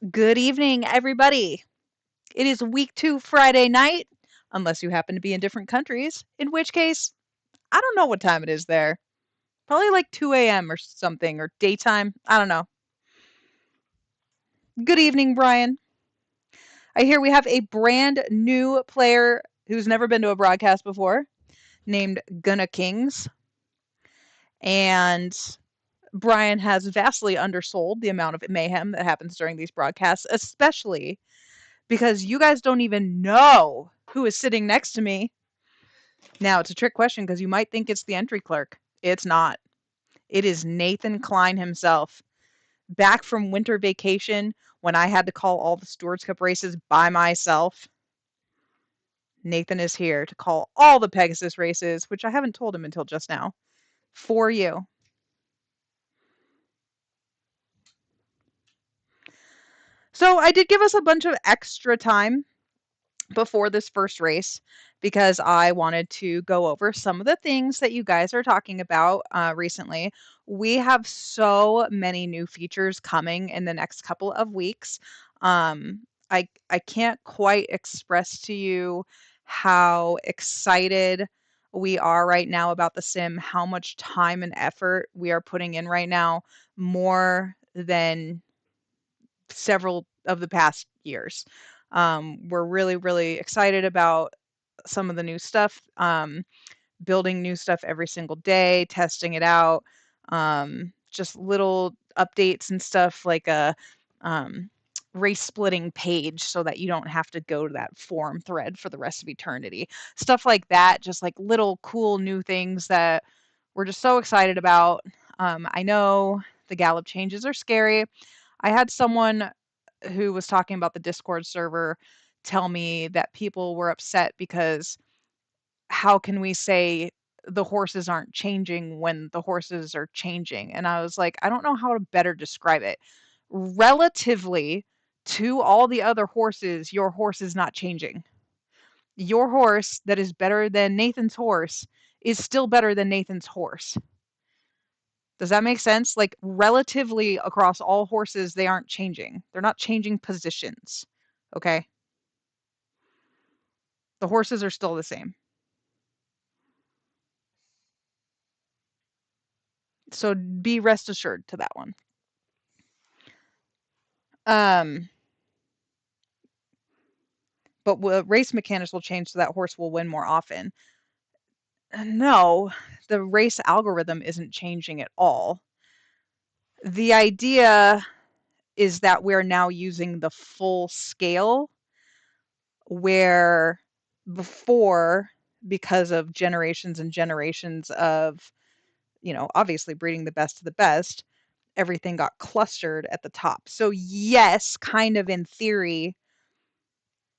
Good evening, everybody. It is week 2 Friday night, unless you happen to be in different countries, in which case, I don't know what time it is there. Probably like 2 a.m. or something, or daytime. I don't know. Good evening, Brian. I hear we have a brand new player who's never been to a broadcast before, named Gunna Kings. And Brian has vastly undersold the amount of mayhem that happens during these broadcasts, especially because you guys don't even know who is sitting next to me. Now, it's a trick question because you might think it's the entry clerk. It's not. It is Nathan Klein himself. Back from winter vacation when I had to call all the Stewards Cup races by myself. Nathan is here to call all the Pegasus races, which I haven't told him until just now, for you. So I did give us a bunch of extra time before this first race because I wanted to go over some of the things that you guys are talking about recently. We have so many new features coming in the next couple of weeks. I can't quite express to you how excited we are right now about the sim, how much time and effort we are putting in right now, more than several of the past years. We're really, really excited about some of the new stuff, building new stuff every single day, testing it out, just little updates and stuff like a race splitting page so that you don't have to go to that forum thread for the rest of eternity. Stuff like that, just like little cool new things that we're just so excited about. I know the Gallup changes are scary. I had someone who was talking about the Discord server tell me that people were upset because how can we say the horses aren't changing when the horses are changing? And I was like, I don't know how to better describe it. Relatively to all the other horses, your horse is not changing. Your horse that is better than Nathan's horse is still better than Nathan's horse. Does that make sense? Like, relatively across all horses, they aren't changing. They're not changing positions. Okay? The horses are still the same. So be rest assured to that one. Um, but race mechanics will change so that horse will win more often. No, the race algorithm isn't changing at all. The idea is that we're now using the full scale where before, because of generations and generations of, obviously breeding the best of the best, everything got clustered at the top. So yes, kind of in theory,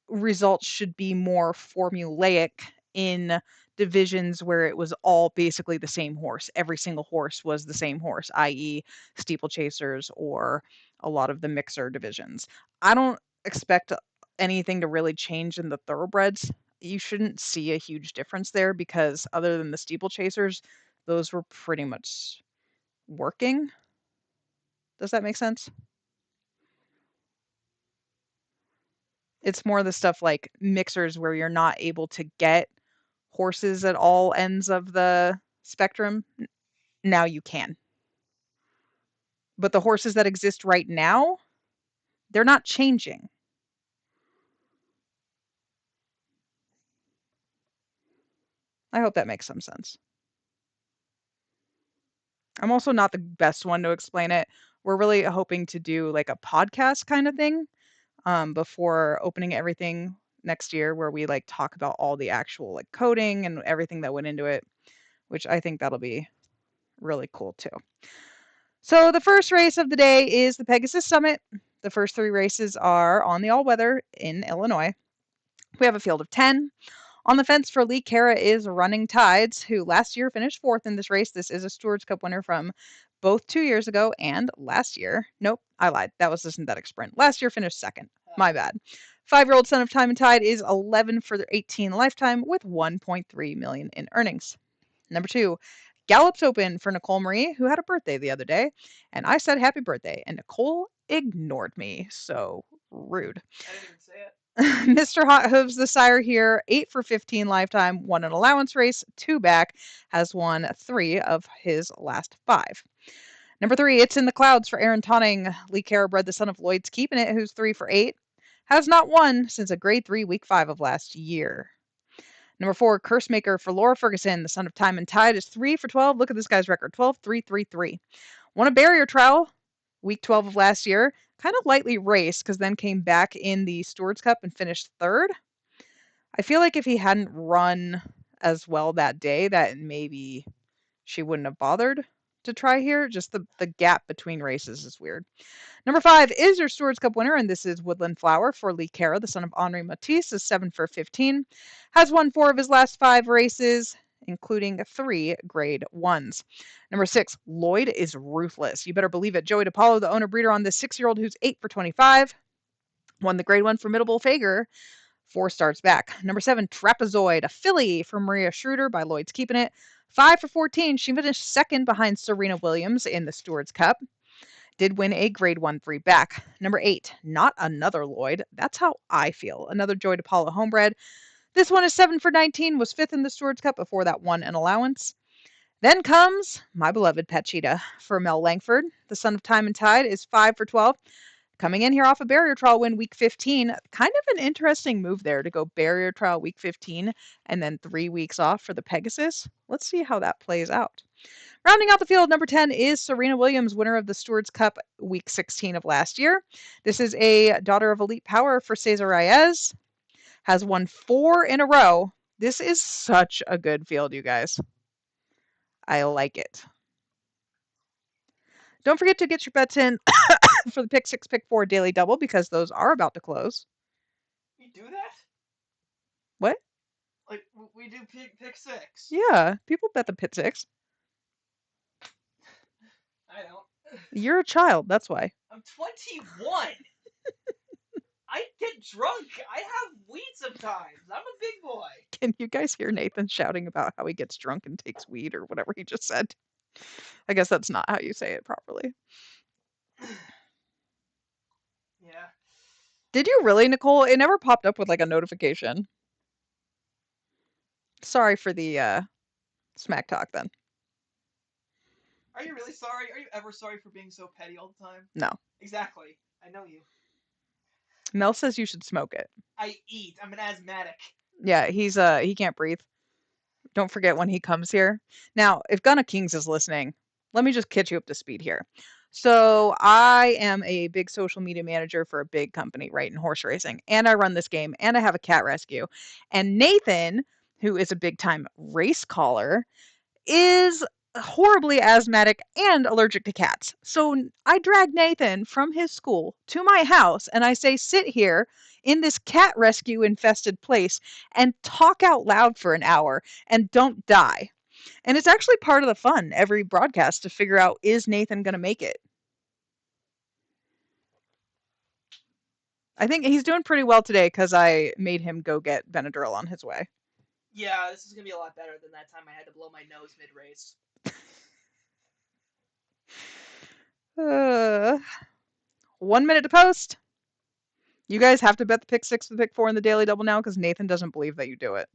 results should be more formulaic in divisions where it was all basically the same horse. Every single horse was the same horse, i.e., steeplechasers or a lot of the mixer divisions. I don't expect anything to really change in the thoroughbreds. You shouldn't see a huge difference there because other than the steeplechasers, those were pretty much working. Does that make sense? It's more the stuff like mixers where you're not able to get horses at all ends of the spectrum. Now you can. But the horses that exist right now, they're not changing. I hope that makes some sense. I'm also not the best one to explain it. We're really hoping to do like a podcast kind of thing before opening everything next year where we like talk about all the actual like coding and everything that went into it, which I think that'll be really cool too. So the first race of the day is the Pegasus Summit. The first 3 races are on the all-weather in Illinois. We have a field of 10. On the fence for Lee Cara is Running Tides, who last year finished 4th in this race. This is a Stewards Cup winner from both 2 years ago and last year. Nope, I lied. That was the synthetic sprint. Last year finished 2nd. My bad. 5-year-old Son of Time and Tide is 11 for 18 lifetime with 1.3 million in earnings. Number 2, Gallops Open for Nicole Marie, who had a birthday the other day, and I said happy birthday, and Nicole ignored me. So rude. I didn't even say it. Mr. Hot Hooves, the sire here, 8 for 15 lifetime, won an allowance race, 2 back, has won 3 of his last 5. Number 3, It's in the Clouds for Aaron Tonning. Lee Cara bred the son of Lloyd's Keeping It, who's 3 for 8, has not won since a grade 3 week 5 of last year. Number 4, Cursemaker for Laura Ferguson, the son of Time and Tide, is 3 for 12. Look at this guy's record, 12, 3, 3, 3. Won a barrier trial week 12 of last year. Kind of lightly raced because then came back in the Stewards Cup and finished third. I feel like if he hadn't run as well that day, that maybe she wouldn't have bothered to try here. Just the gap between races is weird. Number 5 is your Stewards Cup winner, and this is Woodland Flower for Lee Cara, the son of Henri Matisse, is 7 for 15. Has won 4 of his last 5 races, including 3 grade 1s. Number 6, Lloyd is Ruthless. You better believe it. Joey DePaulo, the owner breeder on this 6-year-old who's 8 for 25. Won the grade 1 Formidable Fager. 4 starts back. Number 7, Trapezoid, a filly from Maria Schroeder by Lloyd's Keeping It. 5 for 14. She finished second behind Serena Williams in the Stewards Cup. Did win a grade 1 3 back. Number 8, Not Another Lloyd. That's how I feel. Another Joy DePaulo homebred. This one is 7 for 19, was 5th in the Stewards Cup before that won an allowance. Then comes my beloved Pet Cheetah for Mel Langford. The son of Time and Tide is 5 for 12. Coming in here off a barrier trial win week 15. Kind of an interesting move there to go barrier trial week 15 and then 3 weeks off for the Pegasus. Let's see how that plays out. Rounding out the field, number 10 is Serena Williams, winner of the Stewards Cup week 16 of last year. This is a daughter of elite power for Cesar Reyes. Has won 4 in a row. This is such a good field, you guys. I like it. Don't forget to get your bets in for the Pick 6, Pick 4 Daily Double because those are about to close. We do that? What? Like, we do pick 6. Yeah, people bet the Pick 6. I don't. You're a child, that's why. I'm 21. I get drunk. I have weed sometimes. I'm a big boy. Can you guys hear Nathan shouting about how he gets drunk and takes weed or whatever he just said? I guess that's not how you say it properly. Yeah. Did you really, Nicole? It never popped up with like a notification. Sorry for the smack talk then. Are you really sorry? Are you ever sorry for being so petty all the time? No. Exactly. I know you. Mel says you should smoke it. I eat. I'm an asthmatic. Yeah, he can't breathe. Don't forget when he comes here. Now, if Gunna Kings is listening, let me just catch you up to speed here. So I am a big social media manager for a big company, right, in horse racing, and I run this game, and I have a cat rescue. And Nathan, who is a big time race caller, is horribly asthmatic and allergic to cats. So I drag Nathan from his school to my house and I say, sit here in this cat rescue infested place and talk out loud for an hour and don't die. And it's actually part of the fun every broadcast to figure out, is Nathan going to make it? I think he's doing pretty well today because I made him go get Benadryl on his way. Yeah, this is gonna be a lot better than that time I had to blow my nose mid-race. 1 minute to post. You guys have to bet the pick 6 to the pick 4 in the daily double now because Nathan doesn't believe that you do it.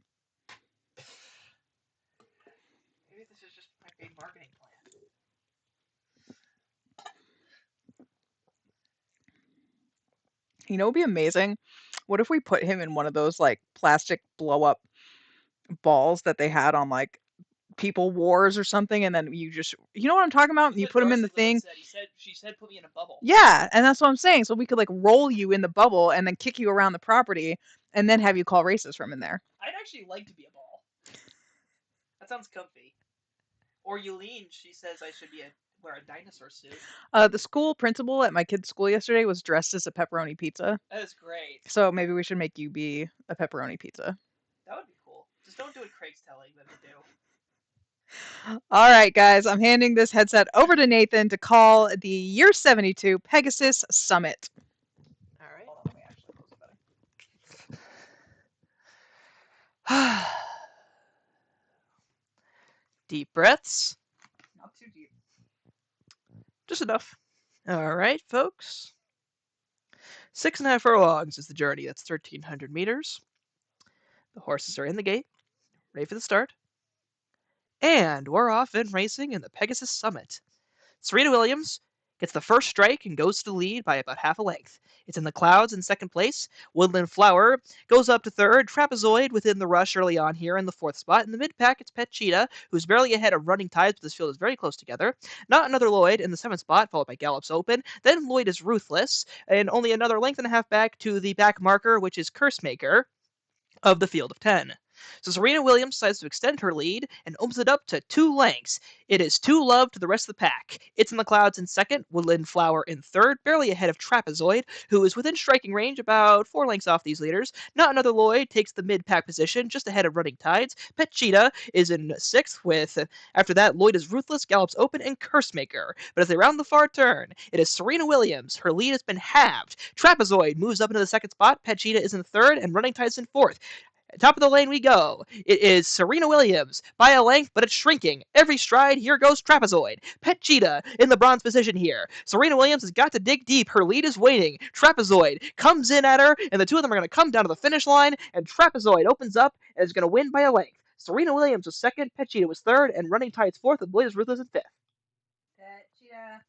Maybe this is just my big marketing plan. You know, it'd be amazing. What if we put him in one of those like plastic blow up balls that they had on like People Wars or something, and then you know what I'm talking about? That's You what put him in the Darcy Lynn thing. said. She said put me in a bubble. Yeah, and that's what I'm saying. So we could like roll you in the bubble and then kick you around the property and then have you call races from in there. I'd actually like to be a ball. That sounds comfy. Or Yulene, she says I should wear a dinosaur suit. The school principal at my kid's school yesterday was dressed as a pepperoni pizza. That is great. So maybe we should make you be a pepperoni pizza. That would be cool. Just don't do what Craig's telling them to do. All right, guys, I'm handing this headset over to Nathan to call the Year 72 Pegasus Summit. All right. Hold on, let me actually close the better. Deep breaths. Just enough. All right, folks. 6.5 furlongs is the journey. That's 1,300 meters. The horses are in the gate, ready for the start. And we're off and racing in the Pegasus Summit. Serena Williams gets the first strike and goes to the lead by about half a length. It's in the clouds in second place. Woodland Flower goes up to third. Trapezoid within the rush early on here in the fourth spot. In the mid pack, it's Pet Cheetah, who's barely ahead of Running Tides, but this field is very close together. Not Another Lloyd in the seventh spot, followed by Gallop's Open. Then Lloyd is Ruthless, and only another length and a half back to the back marker, which is Cursemaker of the field of 10. So Serena Williams decides to extend her lead and opens it up to 2 lengths. It is 2 love to the rest of the pack. It's in the clouds in second, Woodland Flower in third, barely ahead of Trapezoid, who is within striking range about 4 lengths off these leaders. Not Another Lloyd takes the mid-pack position, just ahead of Running Tides. Pet Cheetah is in sixth with, after that, Lloyd is Ruthless, Gallop's Open, and Cursemaker. But as they round the far turn, it is Serena Williams. Her lead has been halved. Trapezoid moves up into the second spot, Pet Cheetah is in third, and Running Tides in fourth. Top of the lane we go. It is Serena Williams by a length, but it's shrinking. Every stride, here goes Trapezoid. Pet Cheetah in the bronze position here. Serena Williams has got to dig deep. Her lead is waiting. Trapezoid comes in at her, and the two of them are going to come down to the finish line, and Trapezoid opens up and is going to win by a length. Serena Williams was second, Pet Cheetah was third, and Running Tides fourth, and Blaze Ruthless in fifth. Pet Cheetah.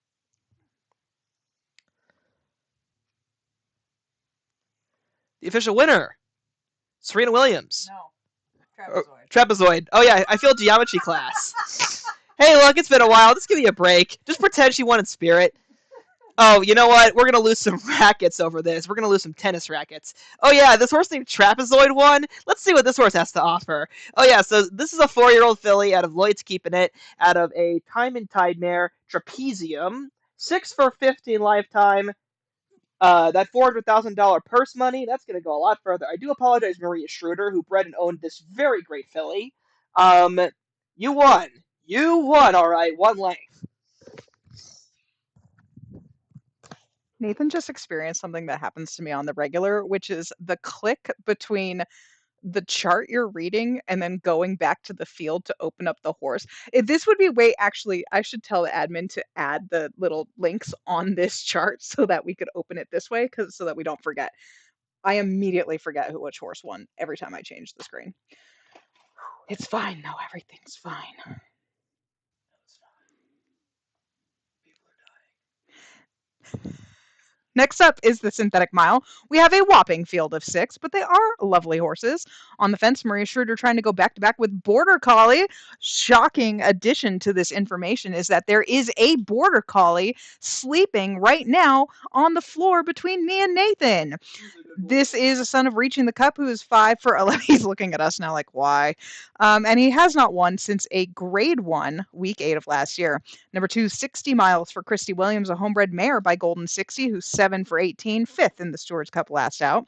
The official winner, Serena Williams. No. Trapezoid. Oh yeah, I failed geometry class. Hey, look, it's been a while. Just give me a break. Just pretend she won in spirit. Oh, you know what? We're gonna lose some rackets over this. We're gonna lose some tennis rackets. Oh yeah, this horse named Trapezoid won. Let's see what this horse has to offer. Oh yeah, so this is a 4-year-old filly out of Lloyd's Keeping It, out of a Time and Tide mare, Trapezium. 6 for 15 lifetime. That $400,000 purse money, that's going to go a lot further. I do apologize, Maria Schroeder, who bred and owned this very great filly. You won. You won, all right. 1 length. Nathan just experienced something that happens to me on the regular, which is the click between the chart you're reading and then going back to the field to open up the horse. This would be way actually, I should tell the admin to add the little links on this chart so that we could open it this way, so that we don't forget. I immediately forget which horse won every time I change the screen. It's fine though, everything's fine. Next up is the Synthetic Mile. We have a whopping field of 6, but they are lovely horses. On the fence, Maria Schroeder trying to go back-to-back with Border Collie. Shocking addition to this information is that there is a Border Collie sleeping right now on the floor between me and Nathan. This is a son of Reaching the Cup, who is 5 for 11. He's looking at us now like, why? And he has not won since a grade 1, week 8 of last year. Number 2, 60 Miles for Christy Williams, a homebred mare by Golden 60, who's 7 for 18, 5th in the Stewards Cup last out.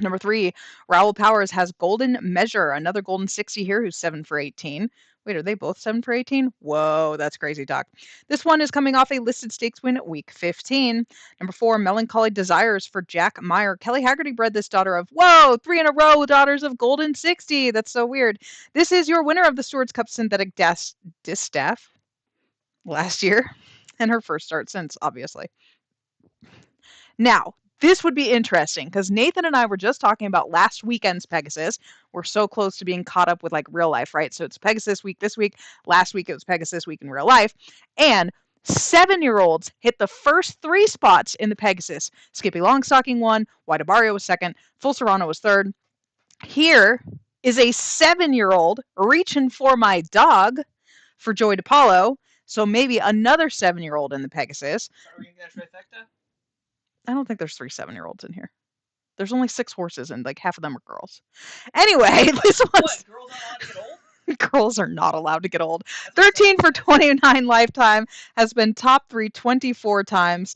Number 3, Raoul Powers has Golden Measure, another Golden 60 here, who's 7 for 18. Wait, are they both 7 for 18? Whoa, that's crazy talk. This one is coming off a listed stakes win at week 15. Number 4, Melancholy Desires for Jack Meyer. Kelly Haggerty bred this daughter of, 3 in a row, daughters of Golden 60. That's so weird. This is your winner of the Stewards Cup Synthetic Distaff last year, and her first start since, obviously. Now, this would be interesting because Nathan and I were just talking about last weekend's Pegasus. We're so close to being caught up with like real life, right? So it's Pegasus week this week. Last week it was Pegasus week in real life. And 7-year-olds hit the first 3 spots in the Pegasus. Skippy Longstocking won, White Abario was second, Full Serrano was third. Here is a 7-year-old reaching for my dog for Joy DePaulo. So maybe another 7-year-old in the Pegasus. Are we going to get a trifecta? I don't think there's 3 7-year-olds in here. There's only 6 horses, and like half of them are girls. Anyway, this one's. What? Girls aren't allowed to get old? Girls are not allowed to get old. 13 for 29 lifetime, has been top 3 24 times.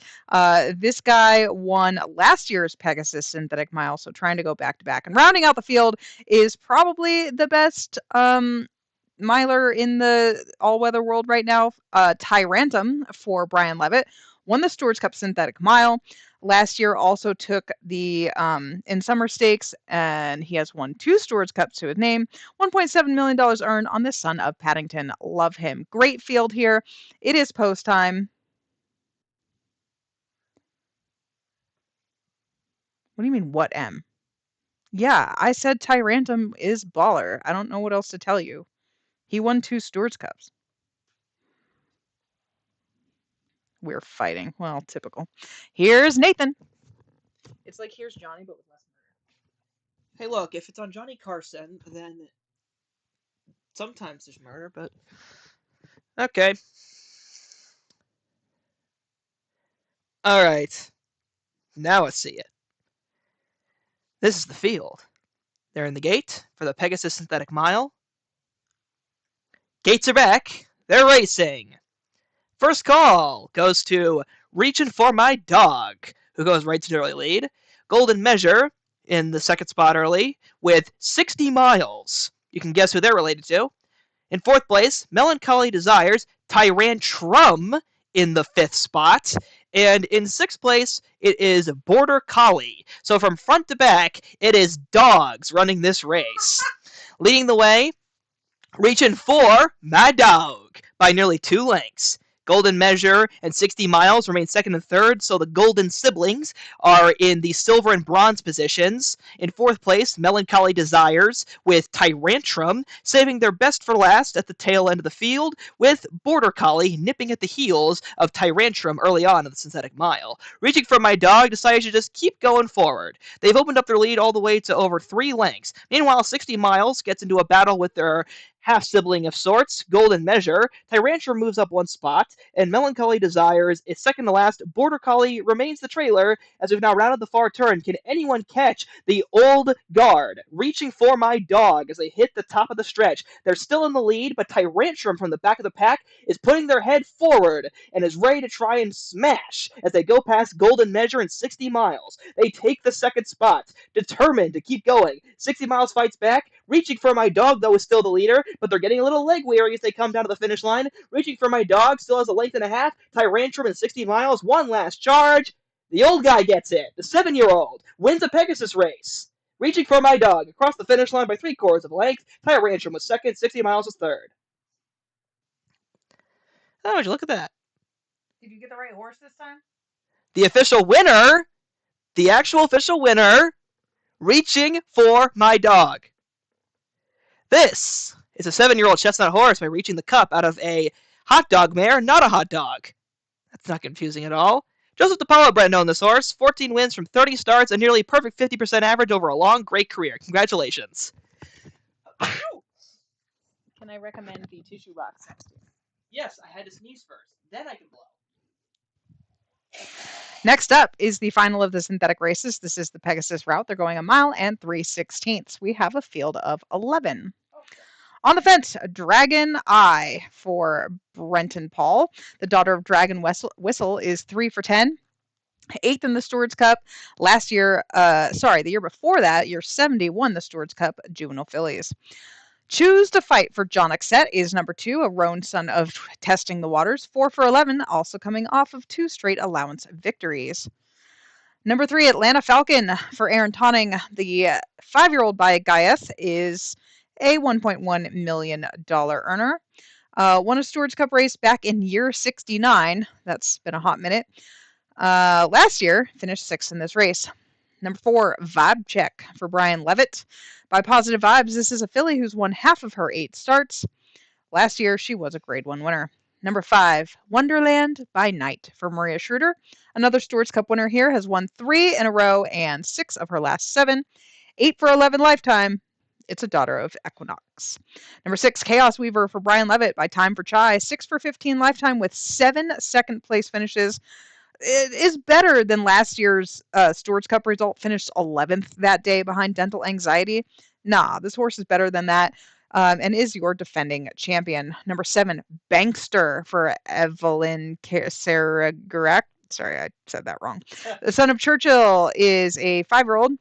This guy won last year's Pegasus Synthetic Mile, so trying to go back to back. And rounding out the field is probably the best miler in the all-weather world right now, Tyrantum for Brian Levitt. Won the Stewards Cup Synthetic Mile. Last year also took the in summer stakes, and he has won 2 Stewards Cups to his name. $1.7 million earned on this son of Paddington. Love him. Great field here. It is post time. What do you mean, what M? Yeah, I said Tyrantum is baller. I don't know what else to tell you. He won 2 Stewards Cups. We're fighting. Well, typical. Here's Nathan. It's like here's Johnny, but with less Hey, look, if it's on Johnny Carson, then sometimes there's murder, but okay. All right. Now let's see it. This is the field. They're in the gate for the Pegasus Synthetic Mile. Gates are back. They're racing. First call goes to Reaching for My Dog, who goes right to the early lead. Golden Measure in the second spot early with 60 miles. You can guess who they're related to. In fourth place, Melancholy Desires, Tyrantrum in the fifth spot. And in sixth place, it is Border Collie. So from front to back, it is dogs running this race. Leading the way, Reaching for My Dog by nearly 2 lengths. Golden Measure and 60 Miles remain second and third, so the Golden siblings are in the silver and bronze positions. In fourth place, Melancholy Desires with Tyrantrum saving their best for last at the tail end of the field, with Border Collie nipping at the heels of Tyrantrum early on in the synthetic mile. Reaching for My Dog decides to just keep going forward. They've opened up their lead all the way to over 3 lengths. Meanwhile, 60 Miles gets into a battle with their half-sibling of sorts, Golden Measure. Tyrantrum moves up 1 spot, and Melancholy Desires is second to last. Border Collie remains the trailer as we've now rounded the far turn. Can anyone catch the old guard? Reaching for My Dog as they hit the top of the stretch. They're still in the lead, but Tyrantrum from the back of the pack is putting their head forward and is ready to try and smash as they go past Golden Measure in 60 Miles. They take the second spot, determined to keep going. 60 Miles fights back. Reaching for My Dog, though, is still the leader, but they're getting a little leg weary as they come down to the finish line. Reaching for My Dog still has a length and a half. Tyrantrum in 60 Miles, one last charge. The old guy gets it. The 7-year-old wins a Pegasus race. Reaching for My Dog across the finish line by 3/4 of a length. Tyrantrum was second, 60 Miles was third. Oh, would you look at that? Did you get the right horse this time? The official winner, the actual official winner, Reaching for My Dog. This is a 7-year-old chestnut horse by Reaching the Cup out of a hot dog mare, not a hot dog. That's not confusing at all. Joseph DePaulo bred owned this horse. 14 wins from 30 starts, a nearly perfect 50% average over a long, great career. Congratulations. Can I recommend the tissue box next to you? Yes, I had to sneeze first. Then I can blow. Next up is the final of the synthetic races. This is the Pegasus route. They're going 1 mile and 3/16. We have a field of 11. On the fence, Dragon Eye for Brenton Paul. The daughter of Dragon Whistle is 3 for 10. 8th in the Stewards Cup. Last year, the year before that, year 70 won the Stewards Cup Juvenile Fillies. Choose to Fight for John Oxette is number 2, a roan son of Testing the Waters. 4 for 11, also coming off of 2 straight allowance victories. Number 3, Atlanta Falcon for Aaron Tonning. The 5-year-old by Gaius is a $1.1 million earner. Won a Stewards Cup race back in year 69. That's been a hot minute. Last year, finished 6th in this race. Number 4, Vibe Check for Brian Levitt. By Positive Vibes, this is a filly who's won half of her 8 starts. Last year, she was a Grade 1 winner. Number 5, Wonderland by Night for Maria Schroeder. Another Stewards Cup winner here, has won 3 in a row and 6 of her last 7. 8 for 11 lifetime. It's a daughter of Equinox. Number 6, Chaos Weaver for Brian Levitt by Time for Chai. 6 for 15 lifetime with 7 second place finishes. It is better than last year's Stewards Cup result, finished 11th that day behind Dental Anxiety. Nah, this horse is better than that. And is your defending champion. Number 7, Bankster for Evelyn Saragurek. Sorry, I said that wrong. The Son of Churchill is a 5-year-old.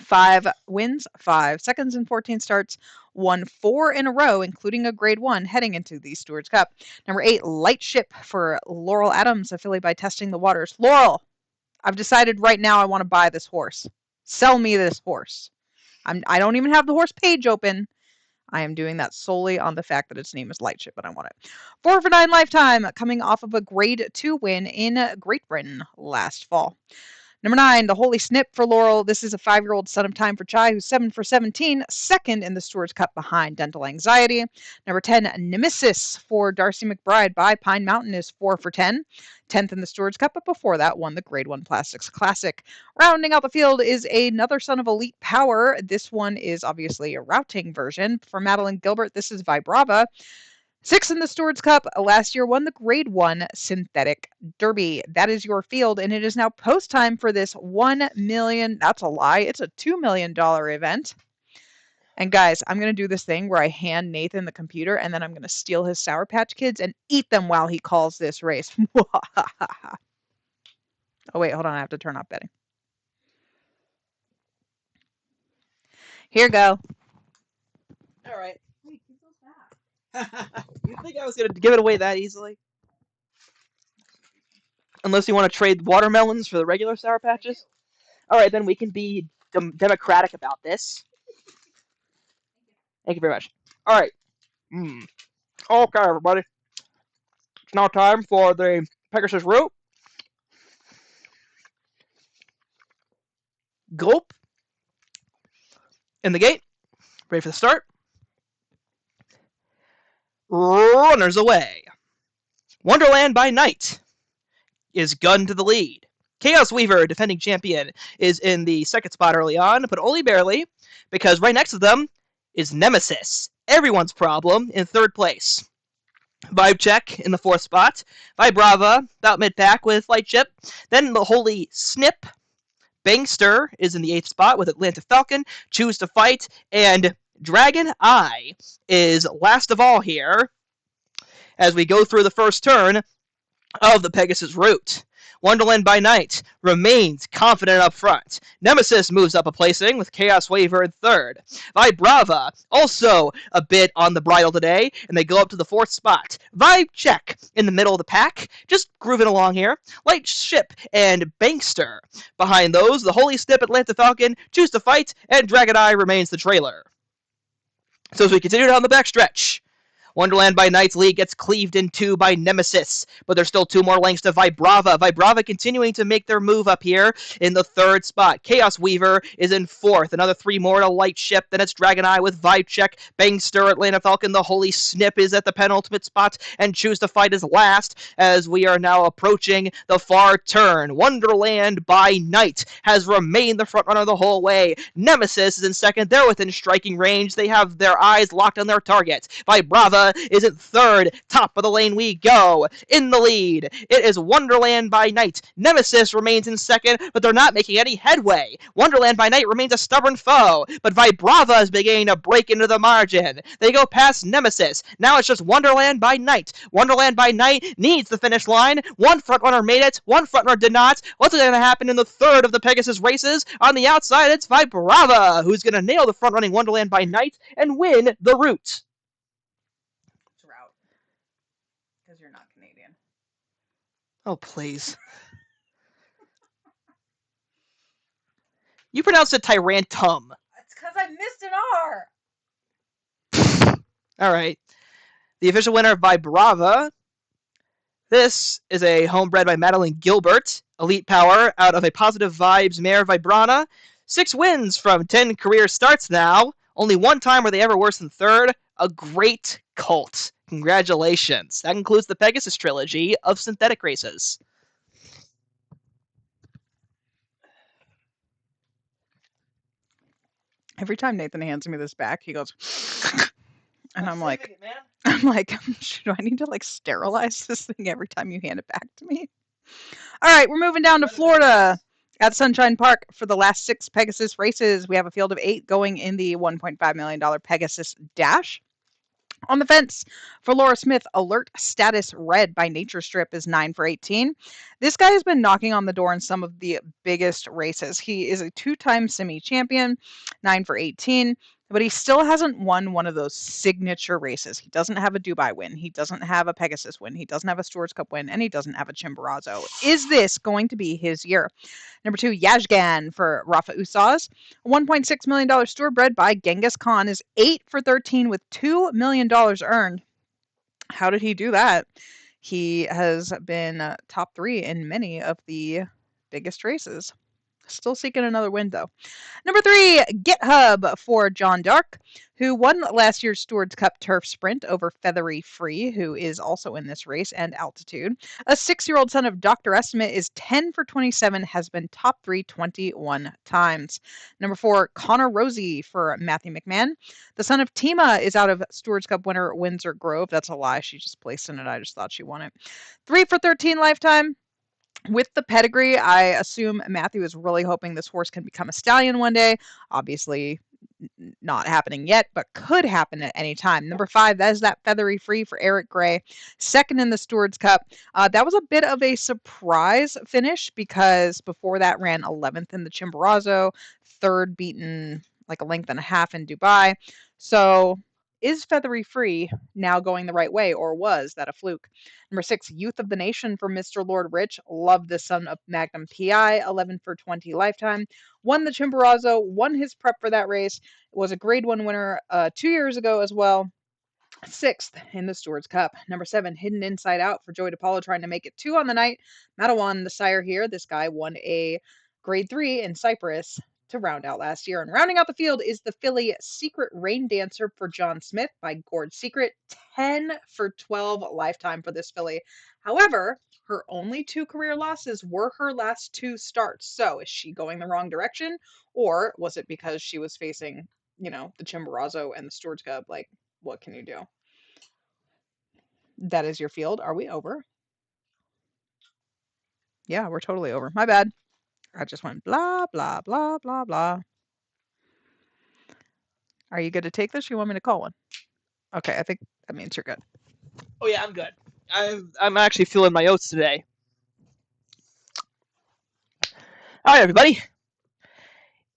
5 wins, 5 seconds, and 14 starts. Won 4 in a row, including a Grade 1 heading into the Stewards Cup. Number 8, Light Ship for Laurel Adams, affiliated by Testing the Waters. Laurel, I've decided right now I want to buy this horse. Sell me this horse. I don't even have the horse page open. I am doing that solely on the fact that its name is Lightship, but I want it. 4 for 9 lifetime, coming off of a Grade 2 win in Great Britain last fall. Number 9, the Holy Snip for Laurel. This is a 5-year-old son of Time for Chai who's 7 for 17, second in the Stewards Cup behind Dental Anxiety. Number 10, Nemesis for Darcy McBride by Pine Mountain is 4 for 10, 10th in the Stewards Cup, but before that won the Grade 1 Plastics Classic. Rounding out the field is another son of Elite Power. This one is obviously a routing version. For Madeline Gilbert, this is Vibrava. 6th in the Stewards Cup, last year won the Grade 1 Synthetic Derby. That is your field, and it is now post time for this $1 million. That's a lie. It's a $2 million event. And guys, I'm going to do this thing where I hand Nathan the computer, and then I'm going to steal his Sour Patch Kids and eat them while he calls this race. Oh, wait, hold on. I have to turn off betting. Here go. All right. You think I was going to give it away that easily? Unless you want to trade watermelons for the regular Sour Patches? All right, then we can be democratic about this. Thank you very much. All right. Okay, everybody. It's now time for the Pegasus route. Gulp. In the gate. Ready for the start. Runners away. Wonderland by Night is gunned to the lead. Chaos Weaver, defending champion, is in the second spot early on, but only barely, because right next to them is Nemesis, everyone's problem, in third place. Vibe Check in the fourth spot. Vibrava, about mid-pack with Light Chip. Then the Holy Snip. Bangster is in the eighth spot with Atlanta Falcon, Choose to Fight, and Dragon Eye is last of all here as we go through the first turn of the Pegasus route. Wonderland by Night remains confident up front. Nemesis moves up a placing with Chaos Waver in third. Vibrava also a bit on the bridle today, and they go up to the fourth spot. Vibe Check in the middle of the pack, just grooving along here. Light Ship and Bankster behind those. The Holy Snip, Atlanta Falcon, Choose to Fight, and Dragon Eye remains the trailer. So as we continue down the backstretch, Wonderland by Night's lead gets cleaved in two by Nemesis, but there's still 2 more lengths to Vibrava. Vibrava continuing to make their move up here in the third spot. Chaos Weaver is in fourth. Another 3 more to Light Ship. Then it's Dragon Eye with Vibe Check. Bangster, Atlanta Falcon, the Holy Snip is at the penultimate spot, and Choose to Fight is last as we are now approaching the far turn. Wonderland by Night has remained the front runner the whole way. Nemesis is in second. They're within striking range. They have their eyes locked on their targets. Vibrava is in third. Top of the lane we go. In the lead, it is Wonderland by Night. Nemesis remains in second, but they're not making any headway. Wonderland by Night remains a stubborn foe, but Vibrava is beginning to break into the margin. They go past Nemesis. Now it's just Wonderland by Night. Wonderland by Night needs the finish line. One frontrunner made it. One frontrunner did not. What's going to happen in the third of the Pegasus races? On the outside, it's Vibrava, who's going to nail the front-running Wonderland by Night and win the route. Because you're not Canadian. Oh, please. You pronounced it Tyrantum. It's because I missed an R. All right. The official winner by Brava. This is a homebred by Madeline Gilbert. Elite Power out of a Positive Vibes mare Vibrana. 6 wins from 10 career starts now. Only one time were they ever worse than third. A great cult. Congratulations. That concludes the Pegasus trilogy of synthetic races. Every time Nathan hands me this back, he goes, and I'm like, do I need to like sterilize this thing every time you hand it back to me? All right, we're moving down to Florida at Sunshine Park for the last 6 Pegasus races. We have a field of 8 going in the $1.5 million Pegasus Dash. On the fence for Laura Smith, Alert Status Red by Nature Strip is 9 for 18. This guy has been knocking on the door in some of the biggest races. He is a 2-time semi-champion, 9 for 18, but he still hasn't won one of those signature races. He doesn't have a Dubai win. He doesn't have a Pegasus win. He doesn't have a Stewards Cup win, and he doesn't have a Chimborazo. Is this going to be his year? Number 2, Yajgan for Rafa Usaz. A $1.6 million steward bred by Genghis Khan is 8 for 13 with $2 million earned. How did he do that? He has been top 3 in many of the biggest races. Still seeking another win, though. Number 3, GitHub for John Dark, who won last year's Stewards Cup Turf Sprint over Feathery Free, who is also in this race, and Altitude. A 6-year-old son of Dr. Estimate is 10 for 27, has been top 3 21 times. Number 4, Connor Rosie for Matthew McMahon. The son of Tima is out of Stewards Cup winner Windsor Grove. That's a lie. She just placed in it. I just thought she won it. 3 for 13 lifetime. With the pedigree, I assume Matthew is really hoping this horse can become a stallion one day. Obviously, not happening yet, but could happen at any time. Number 5, that is that Feathery Free for Eric Gray, second in the Stewards Cup. That was a bit of a surprise finish because before that ran 11th in the Chimborazo, third beaten like a length and a half in Dubai. So is Feathery Free now going the right way, or was that a fluke? Number 6, Youth of the Nation for Mr. Lord Rich. Love the son of Magnum PI, 11 for 20 lifetime. Won the Chimborazo, won his prep for that race. Was a grade 1 winner 2 years ago as well. 6th in the Stewards Cup. Number 7, Hidden Inside Out for Joey DePaulo, trying to make it 2 on the night. Matawan, the sire here. This guy won a grade 3 in Cyprus to round out last year. And rounding out the field is the filly Secret Rain Dancer for John Smith by Gord Secret. 10 for 12 lifetime for this filly. However, her only 2 career losses were her last 2 starts. So is she going the wrong direction? Or was it because she was facing, the Chimborazo and the Stewards Cup? Like, what can you do? That is your field. Are we over? Yeah, we're totally over. My bad. I just went blah, blah, blah, blah, blah. Are you good to take this? Or you want me to call one? Okay, I think that means you're good. Oh yeah, I'm good. I'm actually feeling my oats today. All right, everybody.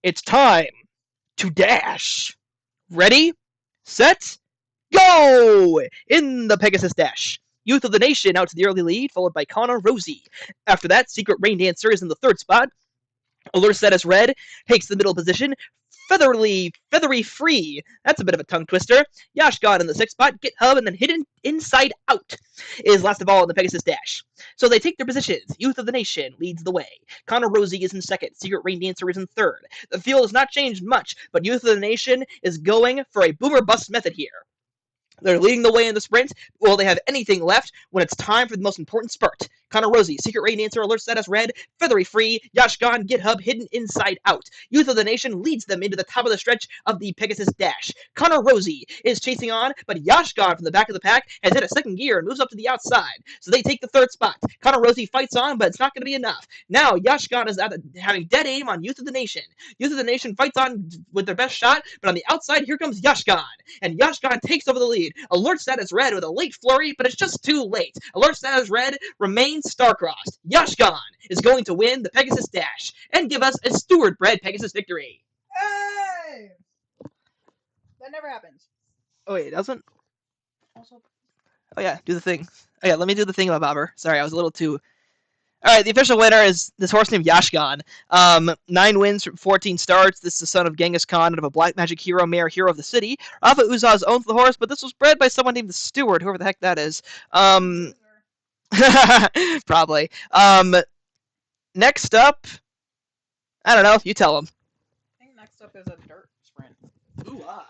It's time to dash. Ready, set, go! In the Pegasus Dash. Youth of the Nation out to the early lead, followed by Connor Rosie. After that, Secret Rain Dancer is in the 3rd spot. Alert Status Red takes the middle position. Feathery Free. That's a bit of a tongue twister. Yashgod in the 6th spot. GitHub and then Hidden Inside Out is last of all in the Pegasus Dash. So they take their positions. Youth of the Nation leads the way. Connor Rosie is in 2nd. Secret Rain Dancer is in 3rd. The field has not changed much, but Youth of the Nation is going for a boomer bust method here. They're leading the way in the sprint. Will they have anything left when it's time for the most important spurt? Connor Rosie, Secret Rain Dancer, Alert Status Red, Feathery Free, Yashghan, GitHub, Hidden Inside Out. Youth of the Nation leads them into the top of the stretch of the Pegasus Dash. Connor Rosie is chasing on, but Yashghan from the back of the pack has hit a 2nd gear and moves up to the outside. So they take the 3rd spot. Connor Rosie fights on, but it's not going to be enough. Now Yashghan is having dead aim on Youth of the Nation. Youth of the Nation fights on with their best shot, but on the outside, here comes Yashghan. And Yashghan takes over the lead. Alert Status Red with a late flurry, but it's just too late. Alert Status Red remains star-crossed. Yashghan is going to win the Pegasus Dash and give us a Steward-bred Pegasus victory. Hey! That never happens. Oh, wait, it doesn't? Also, Oh, yeah, do the thing. Oh, yeah, let me do the thing about Bobber. Sorry, I was a little too... All right, the official winner is this horse named Yashghan. 9 wins from 14 starts. This is the son of Genghis Khan and of a Black Magic Hero mare, Hero of the City. Rafa Uzaz owns the horse, but this was bred by someone named the Steward, whoever the heck that is. Probably. Next up, I don't know. You tell him. I think next up is a dirt sprint. Ooh, ah.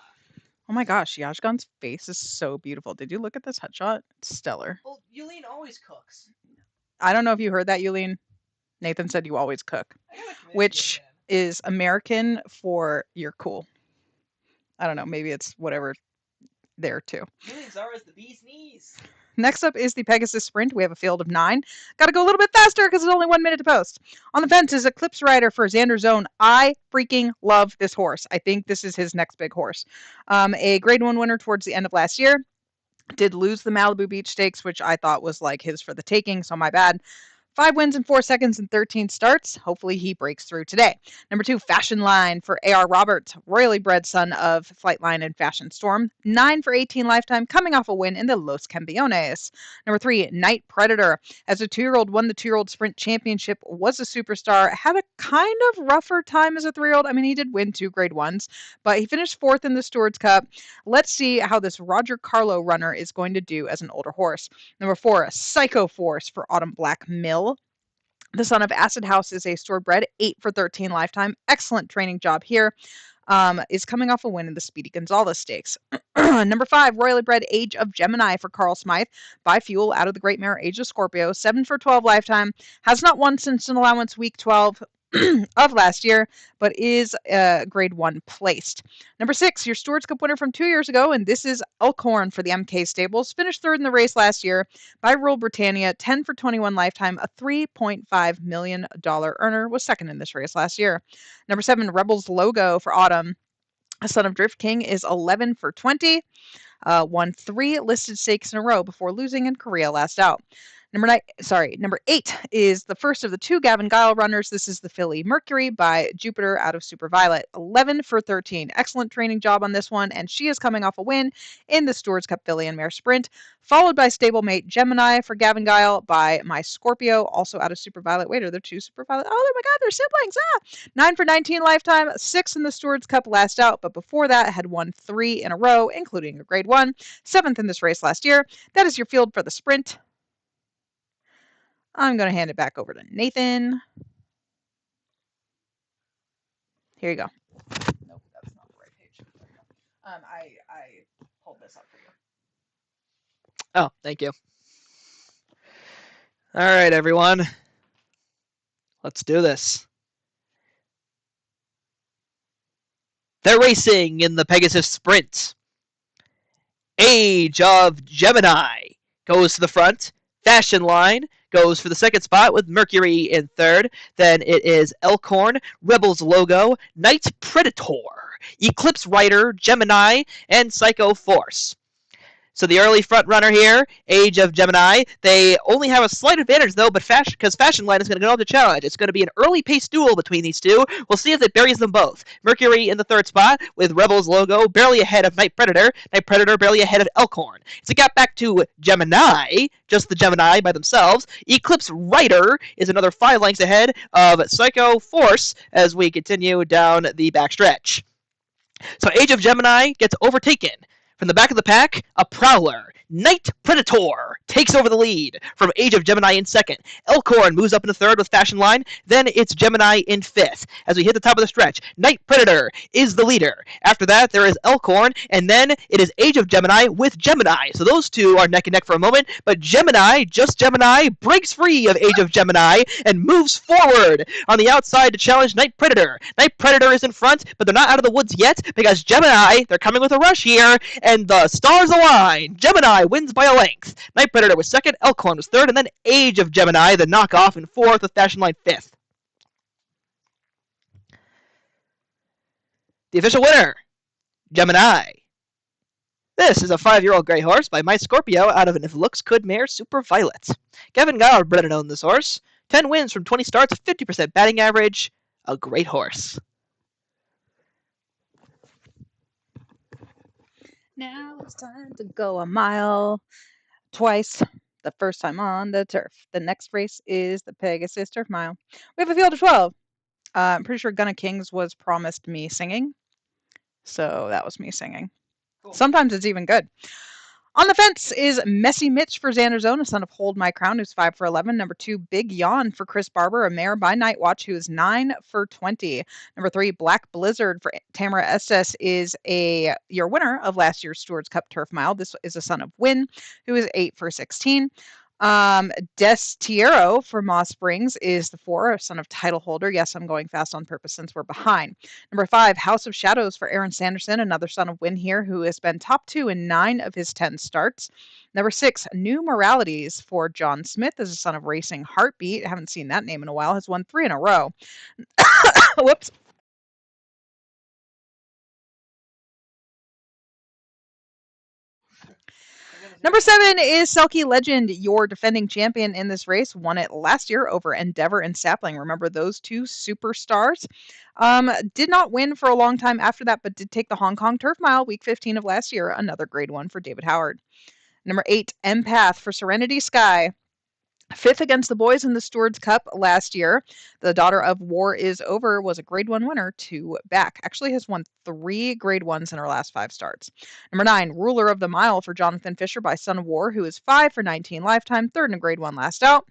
Oh my gosh, Yashgan's face is so beautiful. Did you look at this headshot? It's stellar. Well, Yulene always cooks. I don't know if you heard that, Yulene. Nathan said you always cook, which is American for you're cool. I don't know. Maybe it's whatever there too. Yulene's Zara's the bee's knees. Next up is the Pegasus Sprint. We have a field of 9. Got to go a little bit faster because it's only 1 minute to post. On the fence is Eclipse Rider for Xander Zone. I freaking love this horse. I think this is his next big horse. A grade 1 winner towards the end of last year. Did lose the Malibu Beach Stakes, which I thought was like his for the taking, so my bad. 5 wins in 4 seconds and 13 starts. Hopefully he breaks through today. Number 2, Fashion Line for A.R. Roberts, royally bred son of Flightline and Fashion Storm. 9 for 18 lifetime, coming off a win in the Los Campeones. Number 3, Night Predator. As a 2-year-old, won the 2-year-old sprint championship, was a superstar, had a kind of rougher time as a 3-year-old. I mean, he did win 2 grade 1s, but he finished 4th in the Stewards Cup. Let's see how this Roger Carlo runner is going to do as an older horse. Number 4, Psycho Force for Autumn Black Mill. The son of Acid House is a store-bred 8 for 13 lifetime. Excellent training job here. Is coming off a win in the Speedy Gonzalez Stakes. Number 5, Royally Bred Age of Gemini for Carl Smythe. By Fuel out of the Great Mare Age of Scorpio. 7 for 12 lifetime. Has not won since an allowance week 12 of last year, but is grade 1 placed. Number 6, your Stewards Cup winner from 2 years ago, and this is Elkhorn for the MK Stables. Finished third in the race last year by Rule Britannia. 10 for 21 lifetime. A $3.5 million earner. Was second in this race last year. Number 7, Rebels Logo for Autumn. Son of Drift King is 11 for 20. Won 3 listed stakes in a row before losing in Korea last out. Number 8 is the first of the 2 Gavin Guile runners. This is the filly Mercury by Jupiter out of Super Violet. 11 for 13. Excellent training job on this one, and she is coming off a win in the Stewards Cup Filly and Mare Sprint, followed by stablemate Gemini for Gavin Guile by My Scorpio, also out of Super Violet. Wait, are there 2 Super Violet? Oh my God, they're siblings! 9 for 19 lifetime, 6 in the Stewards Cup last out, but before that had won 3 in a row, including a grade 1, 7th in this race last year. That is your field for the sprint. I'm going to hand it back over to Nathan. Here you go. Nope, that's not the right page. I pulled this up for you. Oh, thank you. All right, everyone. Let's do this. They're racing in the Pegasus Sprint. Age of Gemini goes to the front. Fashion Line goes for the second spot with Mercury in third. Then it is Elkhorn, Rebels Logo, Night Predator, Eclipse Rider, Gemini, and Psycho Force. So the early front runner here, Age of Gemini, they only have a slight advantage though, but because Fashion Line is going to go on the challenge. It's going to be an early pace duel between these two. We'll see if it buries them both. Mercury in the third spot with Rebels Logo barely ahead of Night Predator. Night Predator barely ahead of Elkhorn. It's a gap back to Gemini, just the Gemini by themselves. Eclipse Rider is another 5 lengths ahead of Psycho Force as we continue down the backstretch. So Age of Gemini gets overtaken. From the back of the pack, a Prowler. Night Predator takes over the lead from Age of Gemini in second. Elkhorn moves up into third with Fashion Line. Then it's Gemini in fifth. As we hit the top of the stretch, Night Predator is the leader. After that, there is Elkhorn, and then it is Age of Gemini with Gemini. So those two are neck and neck for a moment, but Gemini, just Gemini, breaks free of Age of Gemini and moves forward on the outside to challenge Night Predator. Night Predator is in front, but they're not out of the woods yet because Gemini, they're coming with a rush here, and the stars align. Gemini wins by a length. Night Predator was second, Elkhorn was third, and then Age of Gemini, the knockoff, in fourth with Fashion Line fifth. The official winner, Gemini. This is a 5-year-old gray horse by My Scorpio out of an If Looks Could mare Super Violet. Gavin Guile bred and owned this horse. 10 wins from 20 starts, a 50% batting average. A great horse. Now it's time to go a mile twice. The first time on the turf. The next race is the Pegasus Turf Mile. We have a field of 12. I'm pretty sure Gunna Kings was promised me singing. So that was me singing. Cool. Sometimes it's even good. On the fence is Messy Mitch for Xander Zone, a son of Hold My Crown, who's 5 for 11. Number 2, Big Yawn for Chris Barber, a mare by Nightwatch, who is 9 for 20. Number 3, Black Blizzard for Tamara Estes is your winner of last year's Stewards Cup Turf Mile. This is a son of Win, who is 8 for 16. Destiero for Moss Springs is the 4, a son of Title Holder. Yes, I'm going fast on purpose since we're behind. Number 5, House of Shadows for Aaron Sanderson, another son of Win here, who has been top 2 in 9 of his 10 starts. Number 6, New Moralities for John Smith is a son of Racing Heartbeat. I haven't seen that name in a while. Has won 3 in a row. Whoops. Number 7 is Selkie Legend, your defending champion in this race. Won it last year over Endeavor and Sapling. Remember those 2 superstars? Did not win for a long time after that, but did take the Hong Kong Turf Mile week 15 of last year. Another grade 1 for David Howard. Number 8, Empath for Serenity Sky. 5th against the boys in the Stewards Cup last year. The daughter of War Is Over was a grade 1 winner 2 back. Actually has won 3 grade 1s in her last 5 starts. Number 9, Ruler of the Mile for Jonathan Fisher by Son of War, who is 5 for 19 lifetime, 3rd in a grade 1 last out.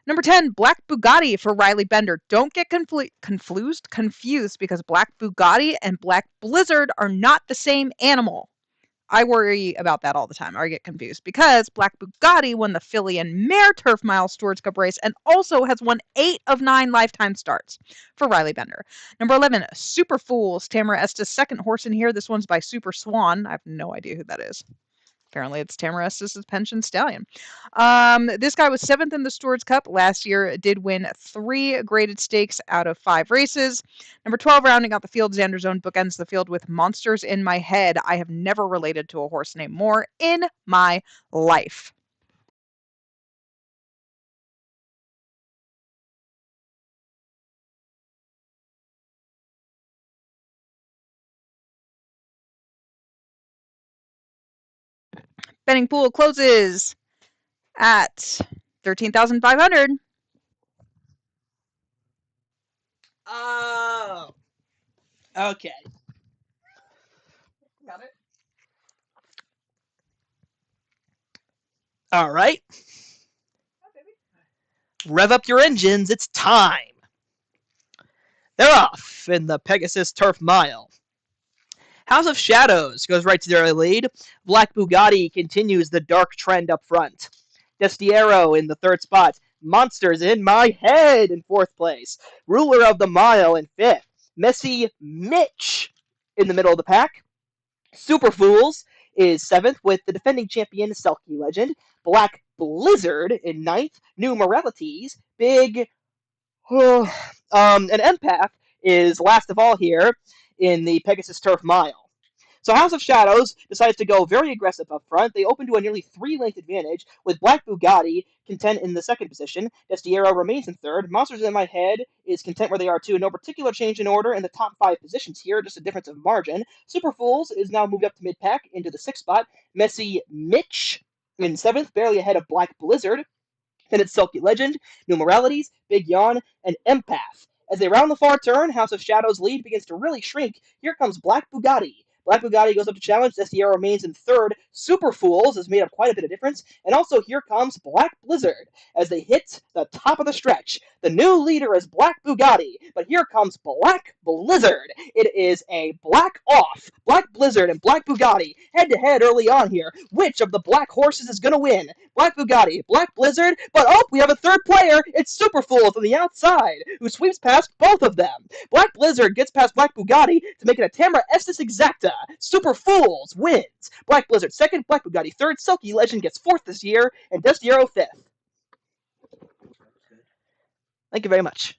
Number 10, Black Bugatti for Riley Bender. Don't get confused because Black Bugatti and Black Blizzard are not the same animal. I worry about that all the time. I get confused because Black Bugatti won the Filly and Mare Turf Mile Stewards Cup race and also has won 8 of 9 lifetime starts for Riley Bender. Number 11, Super Fools. Tamara Estes' second horse in here. This one's by Super Swan. I have no idea who that is. Apparently, it's Tamara Estes' pension stallion. This guy was 7th in the Stewards Cup. Last year, did win 3 graded stakes out of 5 races. Number 12, rounding out the field, Xander's Own bookends the field with Monsters in My Head. I have never related to a horse named Moore in my life. Betting pool closes at 13,500. Oh. Okay. Got it. All right. Rev up your engines. It's time. They're off in the Pegasus Turf Mile. House of Shadows goes right to their lead. Black Bugatti continues the dark trend up front. Destiero in the 3rd spot. Monsters in My Head in 4th place. Ruler of the Mile in 5th. Messy Mitch in the middle of the pack. Super Fools is 7th with the defending champion Selkie Legend. Black Blizzard in 9th. New Moralities. Big an Empath is last of all here in the Pegasus Turf Mile. So House of Shadows decides to go very aggressive up front. They open to a nearly 3-length advantage, with Black Bugatti content in the 2nd position. Destiero remains in 3rd. Monsters in My Head is content where they are too. No particular change in order in the top 5 positions here, just a difference of margin. Super Fools is now moved up to mid-pack into the 6th spot. Messy Mitch in 7th, barely ahead of Black Blizzard. Then it's Selkie Legend, New Moralities, Big Yawn, and Empath. As they round the far turn, House of Shadows' lead begins to really shrink. Here comes Black Bugatti. Black Bugatti goes up to challenge. Destiero remains in 3rd. Super Fools has made up quite a bit of difference. And also here comes Black Blizzard as they hit the top of the stretch. The new leader is Black Bugatti, but here comes Black Blizzard. It is a black off. Black Blizzard and Black Bugatti head to head early on here. Which of the black horses is going to win? Black Bugatti, Black Blizzard, but oh, we have a 3rd player. It's Super Fools on the outside, who sweeps past both of them. Black Blizzard gets past Black Bugatti to make it a Tamara Estes Exacta. Super Fools wins. Black Blizzard 2nd, Black Bugatti 3rd, Selkie Legend gets 4th this year, and Destiero 5th. Thank you very much.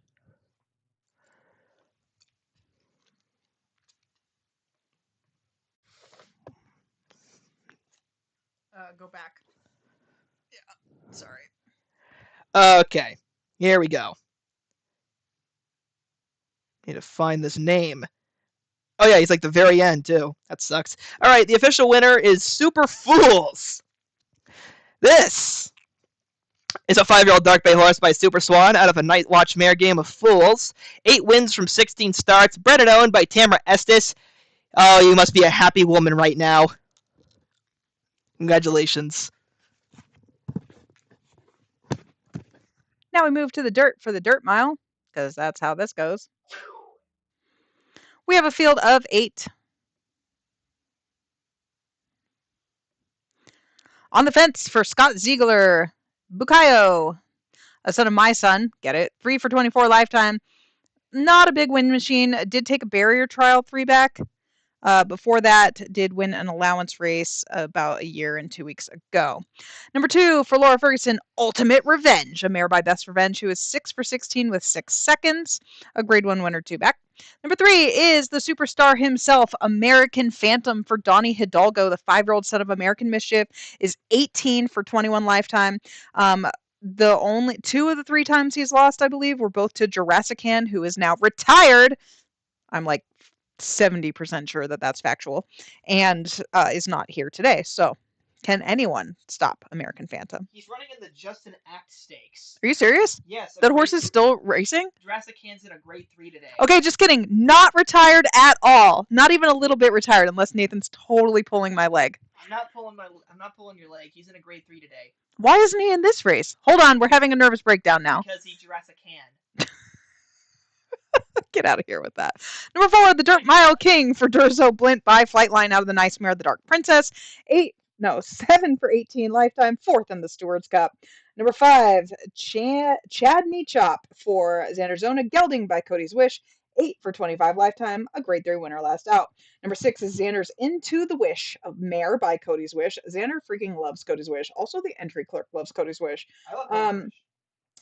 Go back. Yeah, sorry. Okay, here we go. Need to find this name. Oh yeah, he's like the very end too. That sucks. All right, the official winner is Super Fools. This is a 5-year-old Dark Bay horse by Super Swan out of a Night Watch Mare game of Fools. 8 wins from 16 starts. Bred and owned by Tamara Estes. Oh, you must be a happy woman right now. Congratulations. Now we move to the dirt for the dirt mile, because that's how this goes. We have a field of 8. On the fence for Scott Ziegler, Bukayo, a son of my son. Get it? 3 for 24 lifetime. Not a big win machine. Did take a barrier trial 3 back. Before that, did win an allowance race about a year and 2 weeks ago. Number 2 for Laura Ferguson, Ultimate Revenge, a mare by Best Revenge, who is 6 for 16 with 6 seconds, a grade 1 winner 2 back. Number 3 is the superstar himself, American Phantom for Donnie Hidalgo, the 5-year-old son of American Mischief, is 18 for 21 lifetime. The only 2 of the 3 times he's lost, I believe, were both to Jurassic Hand, who is now retired. I'm like 70% sure that that's factual, and is not here today. So, can anyone stop American Phantom? He's running in the Justin Act Stakes. Are you serious? Yes. That horse is still racing? Jurassic Hand's in a grade 3 today. Okay, just kidding. Not retired at all. Not even a little bit retired, unless Nathan's totally pulling my leg. I'm not pulling your leg. He's in a grade 3 today Why isn't he in this race? Hold on, we're having a nervous breakdown now. because he Jurassic can. Get out of here with that. Number 4, the Dirt Mile King for Durzo Blint by Flightline out of the Nice Mare, the Dark Princess. 7 for 18 lifetime, 4th in the Stewards Cup. Number 5, Chadney Chop for Xanderzona Gelding by Cody's Wish. 8 for 25 lifetime, a grade 3 winner last out. Number 6 is Xander's Into the Wish of Mare by Cody's Wish. Xander freaking loves Cody's Wish. Also, the entry clerk loves Cody's Wish. I love Cody's Wish.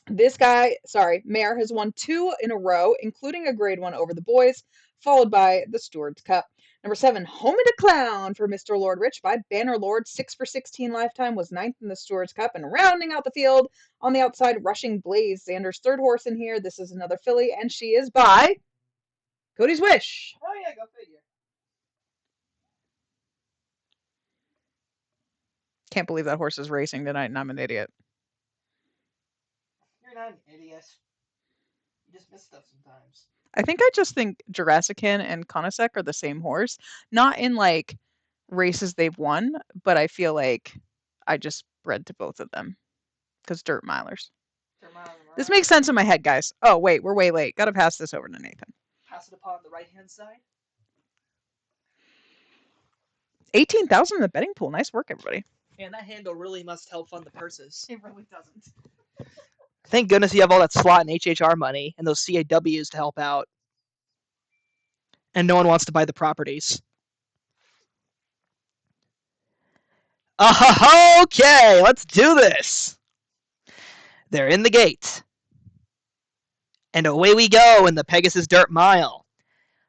This guy, Mayer, has won 2 in a row, including a grade 1 over the boys, followed by the Stewards Cup. Number 7, Home and a Clown for Mr. Lord Rich by Banner Lord. 6 for 16 lifetime, was 9th in the Stewards Cup. And rounding out the field on the outside, Rushing Blaze, Xander's third horse in here. This is another filly, and she is by Cody's Wish. Oh, yeah, go figure. Can't believe that horse is racing tonight, and I'm an idiot. You're not an idiot. You just miss stuff sometimes. I think I just think Jurassican and Conasec are the same horse. Not in like races they've won, but I feel like I just bred to both of them because dirt milers. This makes sense in my head, guys. Oh, wait, we're way late. Gotta pass this over to Nathan. Pass it upon the right-hand side. 18,000 in the betting pool. Nice work, everybody. Man, that handle really must help fund the purses. It really doesn't. Thank goodness you have all that slot and HHR money and those CAWs to help out. And no one wants to buy the properties. Okay, let's do this. They're in the gate. And away we go in the Pegasus Dirt Mile.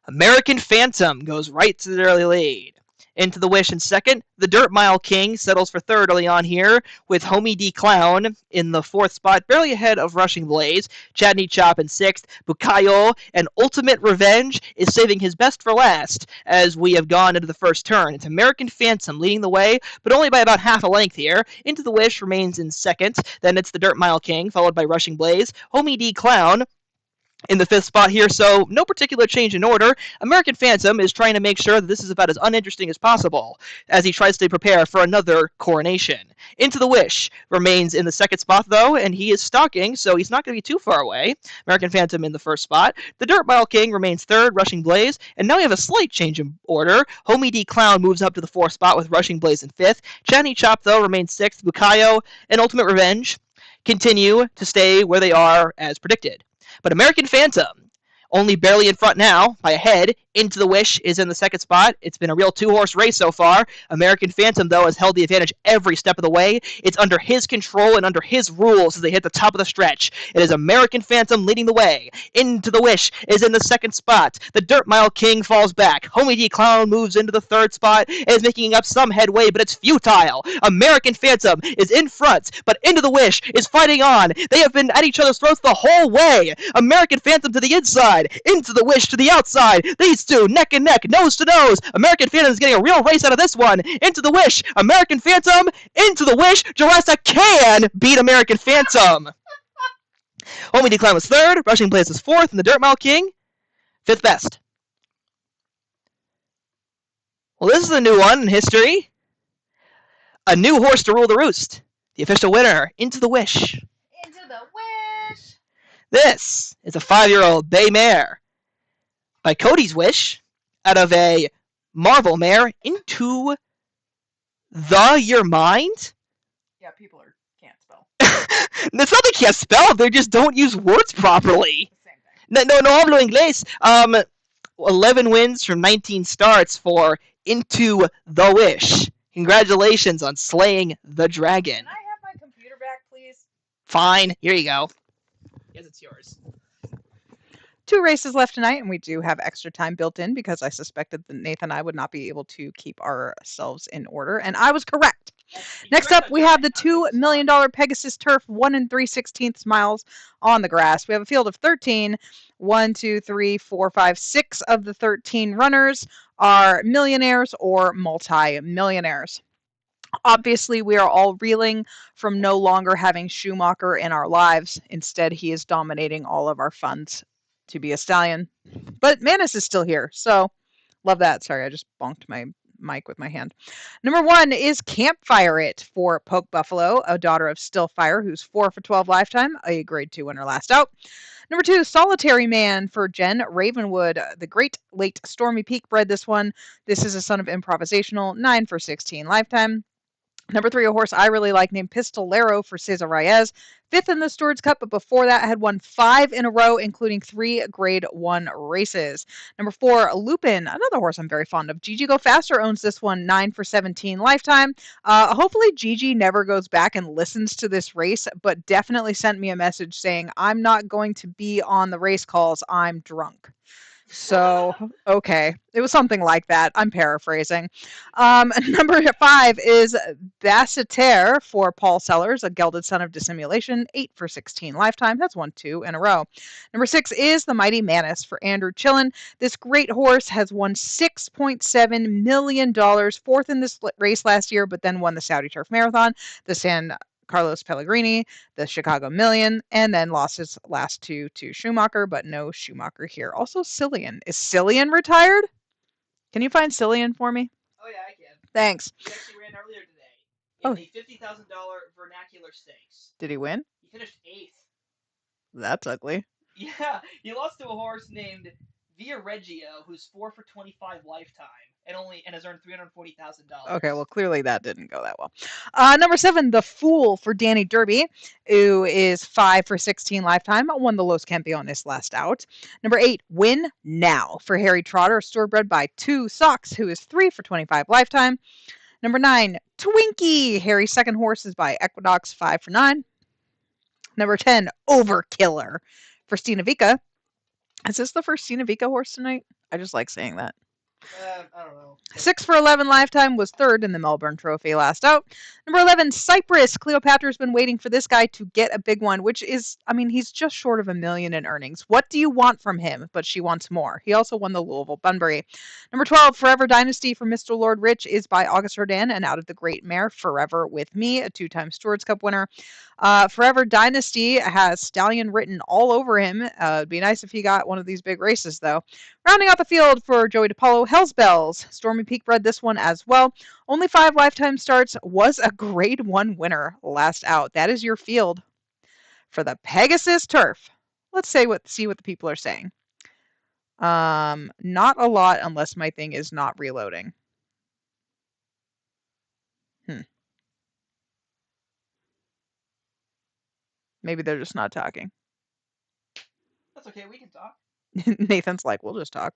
American Phantom goes right to the early lead. Into the Wish in second. The Dirt Mile King settles for third early on here, with Homie D Clown in the fourth spot, barely ahead of Rushing Blaze. Chadney Chop in sixth. Bukayo and Ultimate Revenge is saving his best for last as we have gone into the first turn. It's American Phantom leading the way, but only by about half a length here. Into the Wish remains in second. Then it's the Dirt Mile King, followed by Rushing Blaze. Homie D Clown in the fifth spot here, so no particular change in order. American Phantom is trying to make sure that this is about as uninteresting as possible as he tries to prepare for another coronation. Into the Wish remains in the second spot, though, and he is stalking, so he's not going to be too far away. American Phantom in the first spot. The Dirt Mile King remains third, Rushing Blaze, and now we have a slight change in order. Homie D Clown moves up to the fourth spot with Rushing Blaze in fifth. Chani Chop, though, remains sixth. Bukayo and Ultimate Revenge continue to stay where they are as predicted. But American Phantom, only barely in front now, by a head. Into the Wish is in the second spot. It's been a real two-horse race so far. American Phantom, though, has held the advantage every step of the way. It's under his control and under his rules as they hit the top of the stretch. It is American Phantom leading the way. Into the Wish is in the second spot. The Dirt Mile King falls back. Homie D Clown moves into the third spot and is making up some headway, but it's futile. American Phantom is in front, but Into the Wish is fighting on. They have been at each other's throats the whole way. American Phantom to the inside. Into the Wish to the outside. These two neck and neck, nose to nose. American Phantom is getting a real race out of this one. Into the Wish. American Phantom. Into the Wish. Jurassic can beat American Phantom. Homie Decline was third. Rushing Blaze was fourth. And the Dirt Mile King, fifth best. Well, this is a new one in history. A new horse to rule the roost. The official winner, Into the Wish. Into the Wish. This is a 5-year-old bay mare by Cody's Wish out of a Marvel mare. Into your mind? Yeah, people can't spell. It's not they can't spell, they just don't use words properly. Same thing. No hablo inglés. 11 wins from 19 starts for Into the Wish. Congratulations on slaying the dragon. Can I have my computer back, please? Fine, here you go. Yes, it's yours. 2 races left tonight, and we do have extra time built in because I suspected that Nathan and I would not be able to keep ourselves in order, and I was correct. Next up, we have the $2 million Pegasus Turf 1 3/16 miles on the grass. We have a field of 13. 1, 2, 3, 4, 5, 6 of the 13 runners are millionaires or multi-millionaires. Obviously, we are all reeling from no longer having Schumacher in our lives. Instead, he is dominating all of our funds to be a stallion. But Manus is still here, so love that. Sorry, I just bonked my mic with my hand. Number 1 is Campfire It for Poke Buffalo, a daughter of Stillfire, who's 4 for 12 lifetime, a grade 2 winner last out. Number 2, Solitary Man for Jen Ravenwood. The Great Late Stormy Peak bred this one. This is a son of Improvisational, 9 for 16 lifetime. Number 3, a horse I really like named Pistolero for Cesar Reyes. 5th in the Stewards Cup, but before that had won 5 in a row, including 3 Grade 1 races. Number 4, Lupin, another horse I'm very fond of. Gigi Go Faster owns this one, 9 for 17 lifetime. Hopefully Gigi never goes back and listens to this race, but definitely sent me a message saying, I'm not going to be on the race calls, I'm drunk. So, okay. It was something like that. I'm paraphrasing. Number 5 is Basseterre for Paul Sellers, a gelded son of dissimulation, 8 for 16 lifetime. That's 1-2 in a row. Number 6 is the Mighty Manus for Andrew Chillen. This great horse has won $6.7 million, 4th in this race last year, but then won the Saudi Turf Marathon, the San Carlos Pellegrini, the Chicago Million, and then lost his last 2 to Schumacher, but no Schumacher here. Also, Cillian. Is Cillian retired? Can you find Cillian for me? Oh, yeah, I can. Thanks. He actually ran earlier today in the $50,000 vernacular stakes. Did he win? He finished 8th. That's ugly. Yeah, he lost to a horse named Via Reggio, who's 4 for 25 lifetime and has earned $340,000. Okay, well, clearly that didn't go that well. Number 7, The Fool for Danny Derby, who is 5 for 16 lifetime, won the Los Campeones last out. Number 8, Win Now for Harry Trotter, storebred by 2 Socks, who is 3 for 25 lifetime. Number 9, Twinkie, Harry's second horse is by Equinox, 5 for 9. Number 10, Overkiller for Stina Vika. Is this the first Stina Vika horse tonight? I just like saying that. I don't know. 6 for 11 lifetime, was 3rd in the Melbourne Trophy last out. Number 11, Cypress. Cleopatra's been waiting for this guy to get a big one, which is, I mean, he's just short of $1 million in earnings. What do you want from him? But she wants more. He also won the Louisville Bunbury. Number 12, Forever Dynasty for Mr. Lord Rich is by August Rodin and out of the Great Mare, Forever With Me, a 2-time Stewards Cup winner. Forever Dynasty has Stallion written all over him. It'd be nice if he got one of these big races, though. Rounding out the field for Joey DePaulo, Hell's Bells. Stormy Peak bred this one as well. Only 5 lifetime starts, was a grade 1 winner last out. That is your field for the Pegasus Turf. Let's see what the people are saying. Not a lot unless my thing is not reloading. Maybe they're just not talking. That's okay, we can talk. Nathan's like, we'll just talk.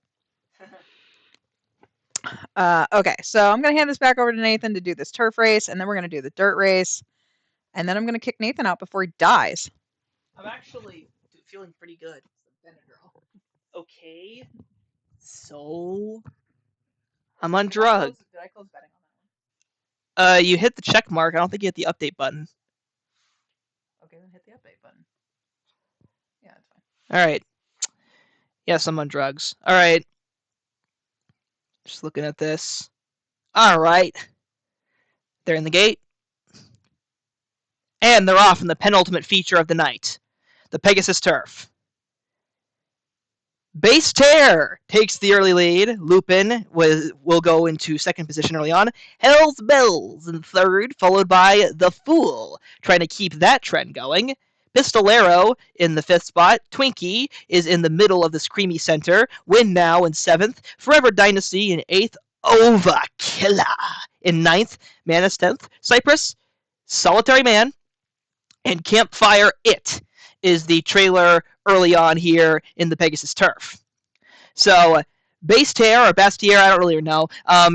Okay, so I'm going to hand this back over to Nathan to do this turf race, and then we're going to do the dirt race, and then I'm going to kick Nathan out before he dies. I'm actually feeling pretty good. Okay, so I'm on drugs. Did I close betting on that one? You hit the check mark. I don't think you hit the update button. Okay, then hit the update button. Yeah, that's fine. All right. Yes, I'm on drugs. All right. Just looking at this. All right. They're in the gate. And they're off in the penultimate feature of the night, the Pegasus Turf. Base Tear takes the early lead. Lupin will go into second position early on. Hell's Bells in third, followed by The Fool, trying to keep that trend going. Pistolero in the 5th spot. Twinkie is in the middle of this creamy center. Win Now in 7th. Forever Dynasty in 8th. Overkiller in 9th. Manus 10th. Cypress, Solitary Man, and Campfire It is the trailer early on here in the Pegasus Turf. So Bastier or Bastier, I don't really know,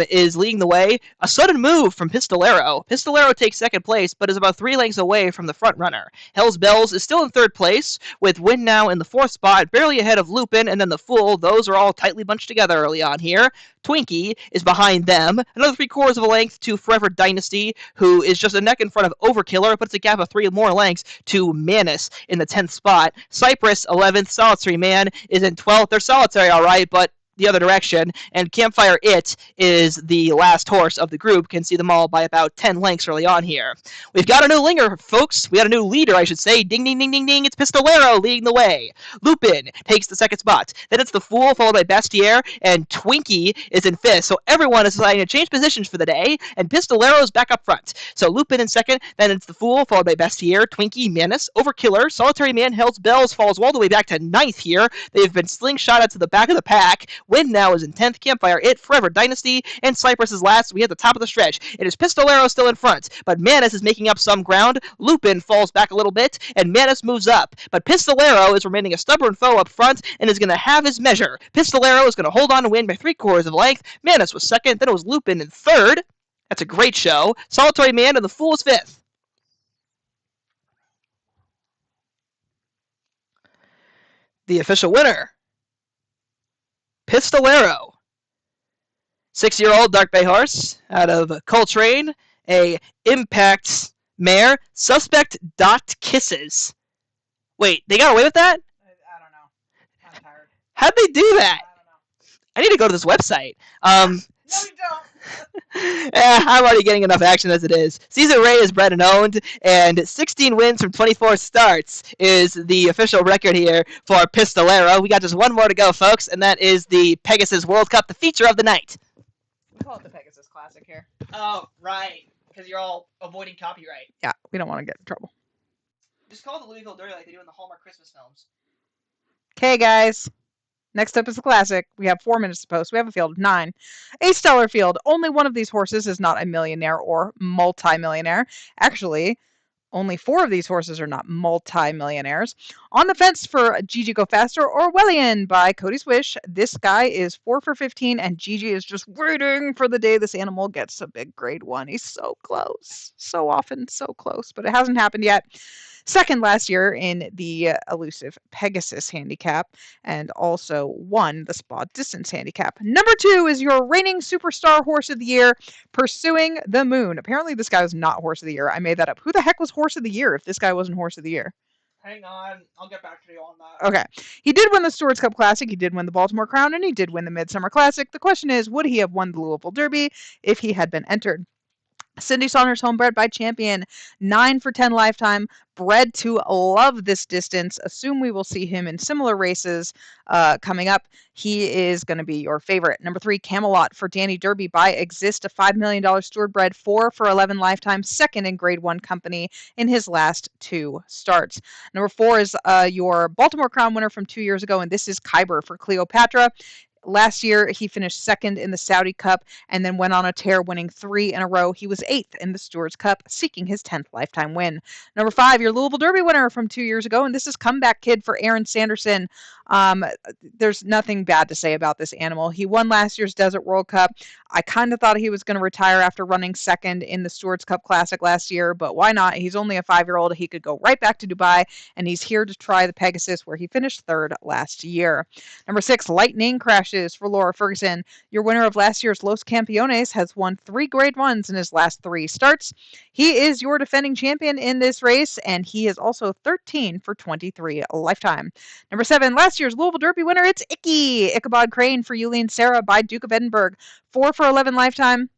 is leading the way. A sudden move from Pistolero. Pistolero takes second place, but is about 3 lengths away from the front runner. Hell's Bells is still in third place, with Win Now in the 4th spot, barely ahead of Lupin, and then The Fool. Those are all tightly bunched together early on here. Twinkie is behind them. Another 3/4 of a length to Forever Dynasty, who is just a neck in front of Overkiller, but it's a gap of 3 more lengths to Manus in the 10th spot. Cypress, 11th. Solitary Man is in 12th. They're solitary, all right, but the other direction, and Campfire It is the last horse of the group. Can see them all by about 10 lengths early on here. We've got a new linger, folks. We got a new leader, I should say. Ding, ding, ding, ding, ding. It's Pistolero leading the way. Lupin takes the second spot. Then it's the Fool, followed by Bastier, and Twinkie is in fifth. So everyone is deciding to change positions for the day, and Pistolero is back up front. So Lupin in second, then it's the Fool, followed by Bastier, Twinkie, Manus, Overkiller, Solitary Man, Hell's Bells falls all the way back to ninth here. They've been slingshotted to the back of the pack. Win now is in 10th, Campfire It, Forever Dynasty, and Cypress is last. We at the top of the stretch. It is Pistolero still in front, but Manus is making up some ground. Lupin falls back a little bit, and Manus moves up. But Pistolero is remaining a stubborn foe up front and is going to have his measure. Pistolero is going to hold on to win by 3/4 of a length. Manus was second, then it was Lupin in third. That's a great show. Solitary Man and the Fool is fifth. The official winner, Pistolero. 6-year-old Dark Bay horse out of Coltrane, a Impact mare, Suspect Dot Kisses. Wait, they got away with that? I don't know. I'm tired. How'd they do that? I don't know. I need to go to this website. No, you don't. I'm already getting enough action as it is. Caesar Ray is bred and owned, and 16 wins from 24 starts is the official record here for Pistolero. We got just one more to go, folks, and that is the Pegasus World Cup, the feature of the night. We call it the Pegasus Classic here. Oh, right, because you're all avoiding copyright. Yeah, we don't want to get in trouble. Just call it the Louisville Derby like they do in the Hallmark Christmas films. Okay, guys. Next up is the Classic. We have 4 minutes to post. We have a field of 9. A stellar field. Only one of these horses is not a millionaire or multi-millionaire. Actually, only 4 of these horses are not multi-millionaires. On the fence for Gigi Go Faster, Orwellian by Cody's Wish. This guy is 4 for 15, and Gigi is just waiting for the day this animal gets a big grade 1. He's so close. So often so close, but it hasn't happened yet. Second last year in the elusive Pegasus handicap, and also won the Spa Distance handicap. Number 2 is your reigning superstar horse of the year, Pursuing the Moon. Apparently this guy was not horse of the year. I made that up. Who the heck was horse of the year if this guy wasn't horse of the year? Hang on, I'll get back to you on that. Okay. He did win the Stewards Cup Classic, he did win the Baltimore Crown, and he did win the Midsummer Classic. The question is, would he have won the Louisville Derby if he had been entered? Cindy Saunders, homebred by Champion, 9 for 10 lifetime, bred to love this distance. Assume we will see him in similar races coming up. He is going to be your favorite. Number 3, Camelot for Danny Derby by Exist, a $5 million steward bred, 4 for 11 lifetime, second in grade 1 company in his last 2 starts. Number 4 is your Baltimore Crown winner from 2 years ago, and this is Kyber for Cleopatra. Last year, he finished second in the Saudi Cup and then went on a tear, winning 3 in a row. He was 8th in the Stewards Cup, seeking his 10th lifetime win. Number 5, your Louisville Derby winner from 2 years ago, and this is Comeback Kid for Aaron Sanderson. There's nothing bad to say about this animal. He won last year's Desert World Cup. I kind of thought he was going to retire after running second in the Stewards Cup Classic last year, but why not? He's only a 5-year-old. He could go right back to Dubai, and he's here to try the Pegasus, where he finished 3rd last year. Number 6, Lightning Crashes for Laura Ferguson. Your winner of last year's Los Campeones has won 3 grade 1s in his last 3 starts. He is your defending champion in this race, and he is also 13 for 23 lifetime. Number 7, last year's Louisville Derby winner, it's Icky, Ichabod Crane for Yulian Sarah by Duke of Edinburgh, 4 for 11 lifetime.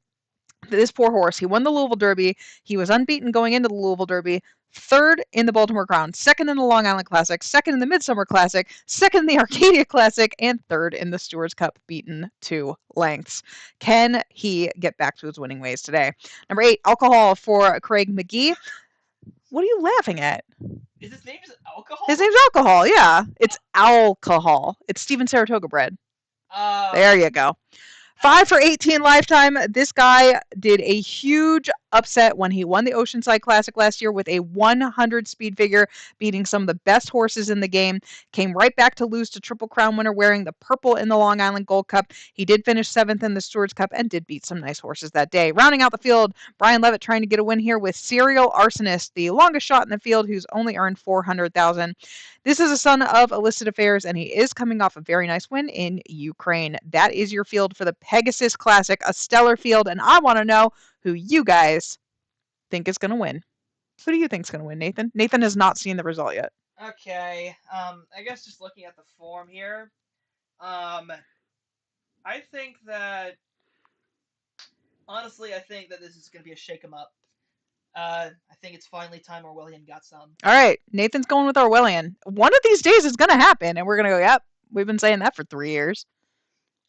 This poor horse, he won the Louisville Derby. He was unbeaten going into the Louisville Derby. 3rd in the Baltimore Crown, 2nd in the Long Island Classic, 2nd in the Midsummer Classic, 2nd in the Arcadia Classic, and 3rd in the Stewards Cup, beaten 2 lengths. Can he get back to his winning ways today? Number 8, Alcohol for Craig McGee. What are you laughing at? Is his name Alcohol? His name's Alcohol, yeah. It's Alcohol. It's Steven Saratoga bred. There you go. 5 for 18 lifetime. This guy did a huge upset when he won the Oceanside Classic last year with a 100 speed figure, beating some of the best horses in the game. Came right back to lose to Triple Crown winner wearing the purple in the Long Island Gold Cup. He did finish 7th in the Stewards Cup and did beat some nice horses that day. Rounding out the field, Brian Levitt trying to get a win here with Serial Arsonist, the longest shot in the field, who's only earned $400,000. This is a son of illicit affairs, and he is coming off a very nice win in Ukraine. That is your field for the Pegasus Classic, a stellar field, and I want to know who you guys think is going to win. Who do you think is going to win, Nathan? Nathan has not seen the result yet. Okay, I guess just looking at the form here, I think that honestly, I think that this is going to be a shake 'em up. I think it's finally time Orwellian got some. All right, Nathan's going with Orwellian. One of these days it's going to happen, and we're going to go, yep, we've been saying that for 3 years.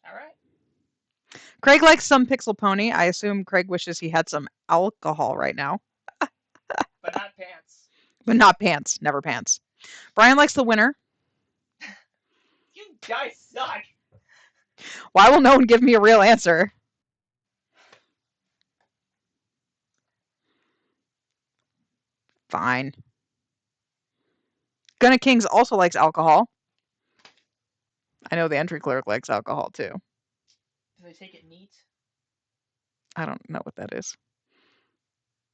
All right. Craig likes some Pixel Pony. I assume Craig wishes he had some alcohol right now, But not pants. but not pants, never pants. Brian likes the winner. You guys suck. Why will no one give me a real answer? Fine. Gunna Kings also likes alcohol. I know the entry clerk likes alcohol too. Do they take it neat? I don't know what that is.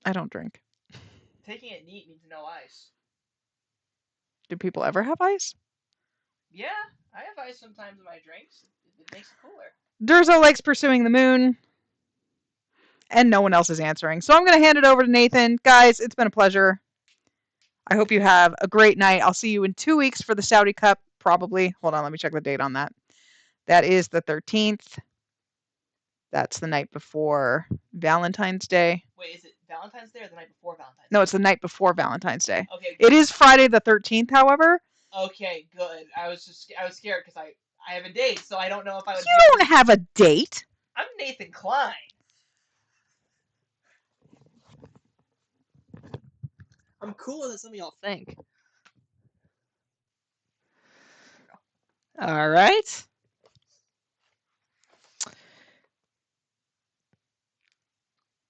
I don't drink. Taking it neat means no ice. Do people ever have ice? Yeah, I have ice sometimes in my drinks. It makes it cooler. Durzo likes pursuing the moon. And no one else is answering. So I'm going to hand it over to Nathan. Guys, it's been a pleasure. I hope you have a great night. I'll see you in 2 weeks for the Saudi Cup, probably. Hold on, let me check the date on that. That is the 13th. That's the night before Valentine's Day. Wait, is it Valentine's Day or the night before Valentine's Day? No, it's the night before Valentine's Day. Okay. It is Friday the 13th, however. Okay, good. I was scared because I have a date, so I don't know if I would. You don't have a date. I'm Nathan Klein. I'm cooler than some of y'all think. All right.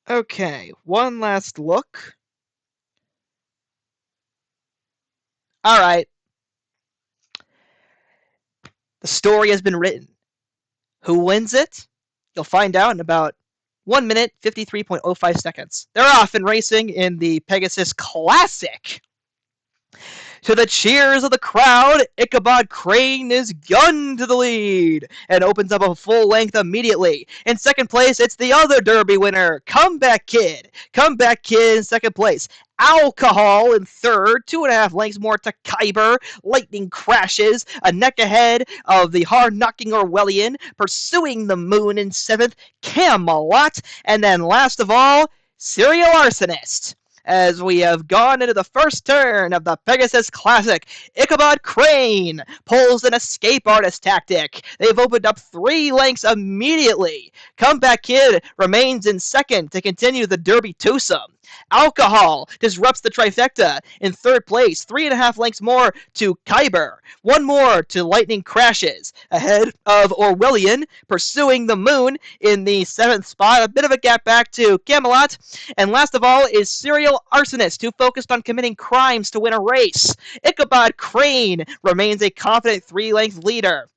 Okay, one last look. All right. The story has been written. Who wins it? You'll find out in about 1 minute, 53.05 seconds. They're off and racing in the Pegasus Classic. To the cheers of the crowd, Ichabod Crane is gunned to the lead and opens up a full length immediately. In second place, it's the other Derby winner, Comeback Kid. Comeback Kid in second place. Alcohol in third, 2.5 lengths more to Kyber. Lightning Crashes, a neck ahead of the hard-knocking Orwellian. Pursuing the Moon in seventh, Camelot. And then last of all, Serial Arsonist. As we have gone into the first turn of the Pegasus Classic, Ichabod Crane pulls an escape artist tactic. They've opened up 3 lengths immediately. Comeback Kid remains in second to continue the Derby twosome. Alcohol disrupts the trifecta in third place, 3.5 lengths more to Kyber, 1 more to Lightning Crashes, ahead of Orwellian, Pursuing the Moon in the 7th spot, a bit of a gap back to Camelot, and last of all is Serial Arsonist, who focused on committing crimes to win a race. Ichabod Crane remains a confident 3-length leader.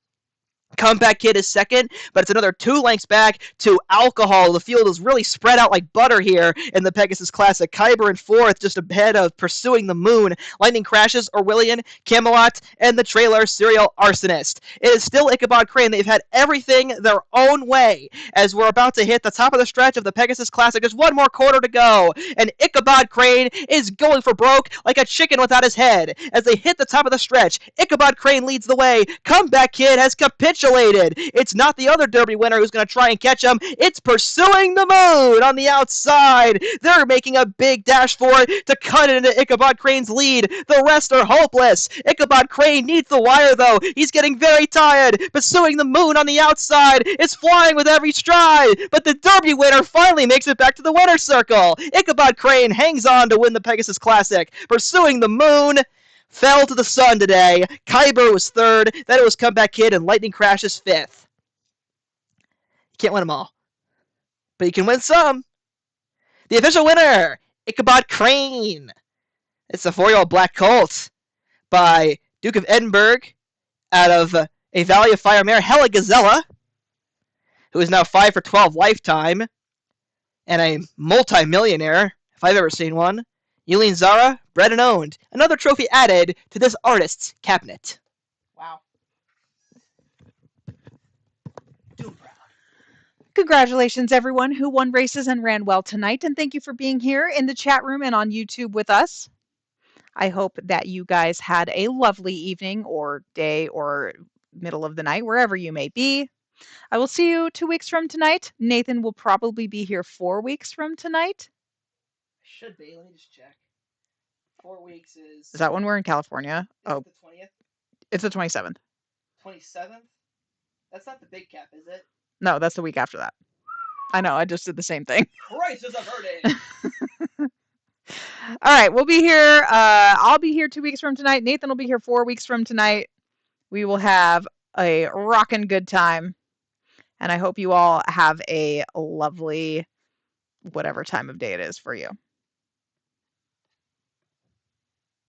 Comeback Kid is second, but it's another 2 lengths back to Alcohol. The field is really spread out like butter here in the Pegasus Classic. Kyber in fourth, just ahead of Pursuing the Moon. Lightning Crashes, Orwellian, Camelot, and the trailer Serial Arsonist. It is still Ichabod Crane. They've had everything their own way as we're about to hit the top of the stretch of the Pegasus Classic. Just 1 more quarter to go, and Ichabod Crane is going for broke like a chicken without his head. As they hit the top of the stretch, Ichabod Crane leads the way. Comeback Kid has capitulated. It's not the other Derby winner who's going to try and catch him. It's Pursuing the Moon on the outside. They're making a big dash for it to cut it into Ichabod Crane's lead. The rest are hopeless. Ichabod Crane needs the wire, though. He's getting very tired. Pursuing the Moon on the outside is flying with every stride. But the Derby winner finally makes it back to the winner's circle. Ichabod Crane hangs on to win the Pegasus Classic. Pursuing the Moon fell to the sun today. Kyber was third. Then it was Comeback Kid and Lightning Crashes fifth. You can't win them all, but you can win some. The official winner, Ichabod Crane. It's the 4-year-old Black Colt by Duke of Edinburgh out of a Valley of Fire mare, Hella Gazella, who is now 5 for 12 lifetime and a multi-millionaire, if I've ever seen one. Yulene Zara, bred and owned. Another trophy added to this artist's cabinet. Wow. Doom proud. Congratulations, everyone who won races and ran well tonight. And thank you for being here in the chat room and on YouTube with us. I hope that you guys had a lovely evening or day or middle of the night, wherever you may be. I will see you 2 weeks from tonight. Nathan will probably be here 4 weeks from tonight. Should be. Let me just check. 4 weeks Is is. that when we're in California? Is Oh, it the 20th? it's the 27th. 27th? That's not the big cap, is it? No, that's the week after that. I know, I just did the same thing. Crisis averted! All right, we'll be here. I'll be here 2 weeks from tonight. Nathan will be here 4 weeks from tonight. We will have a rockin' good time. And I hope you all have a lovely whatever time of day it is for you.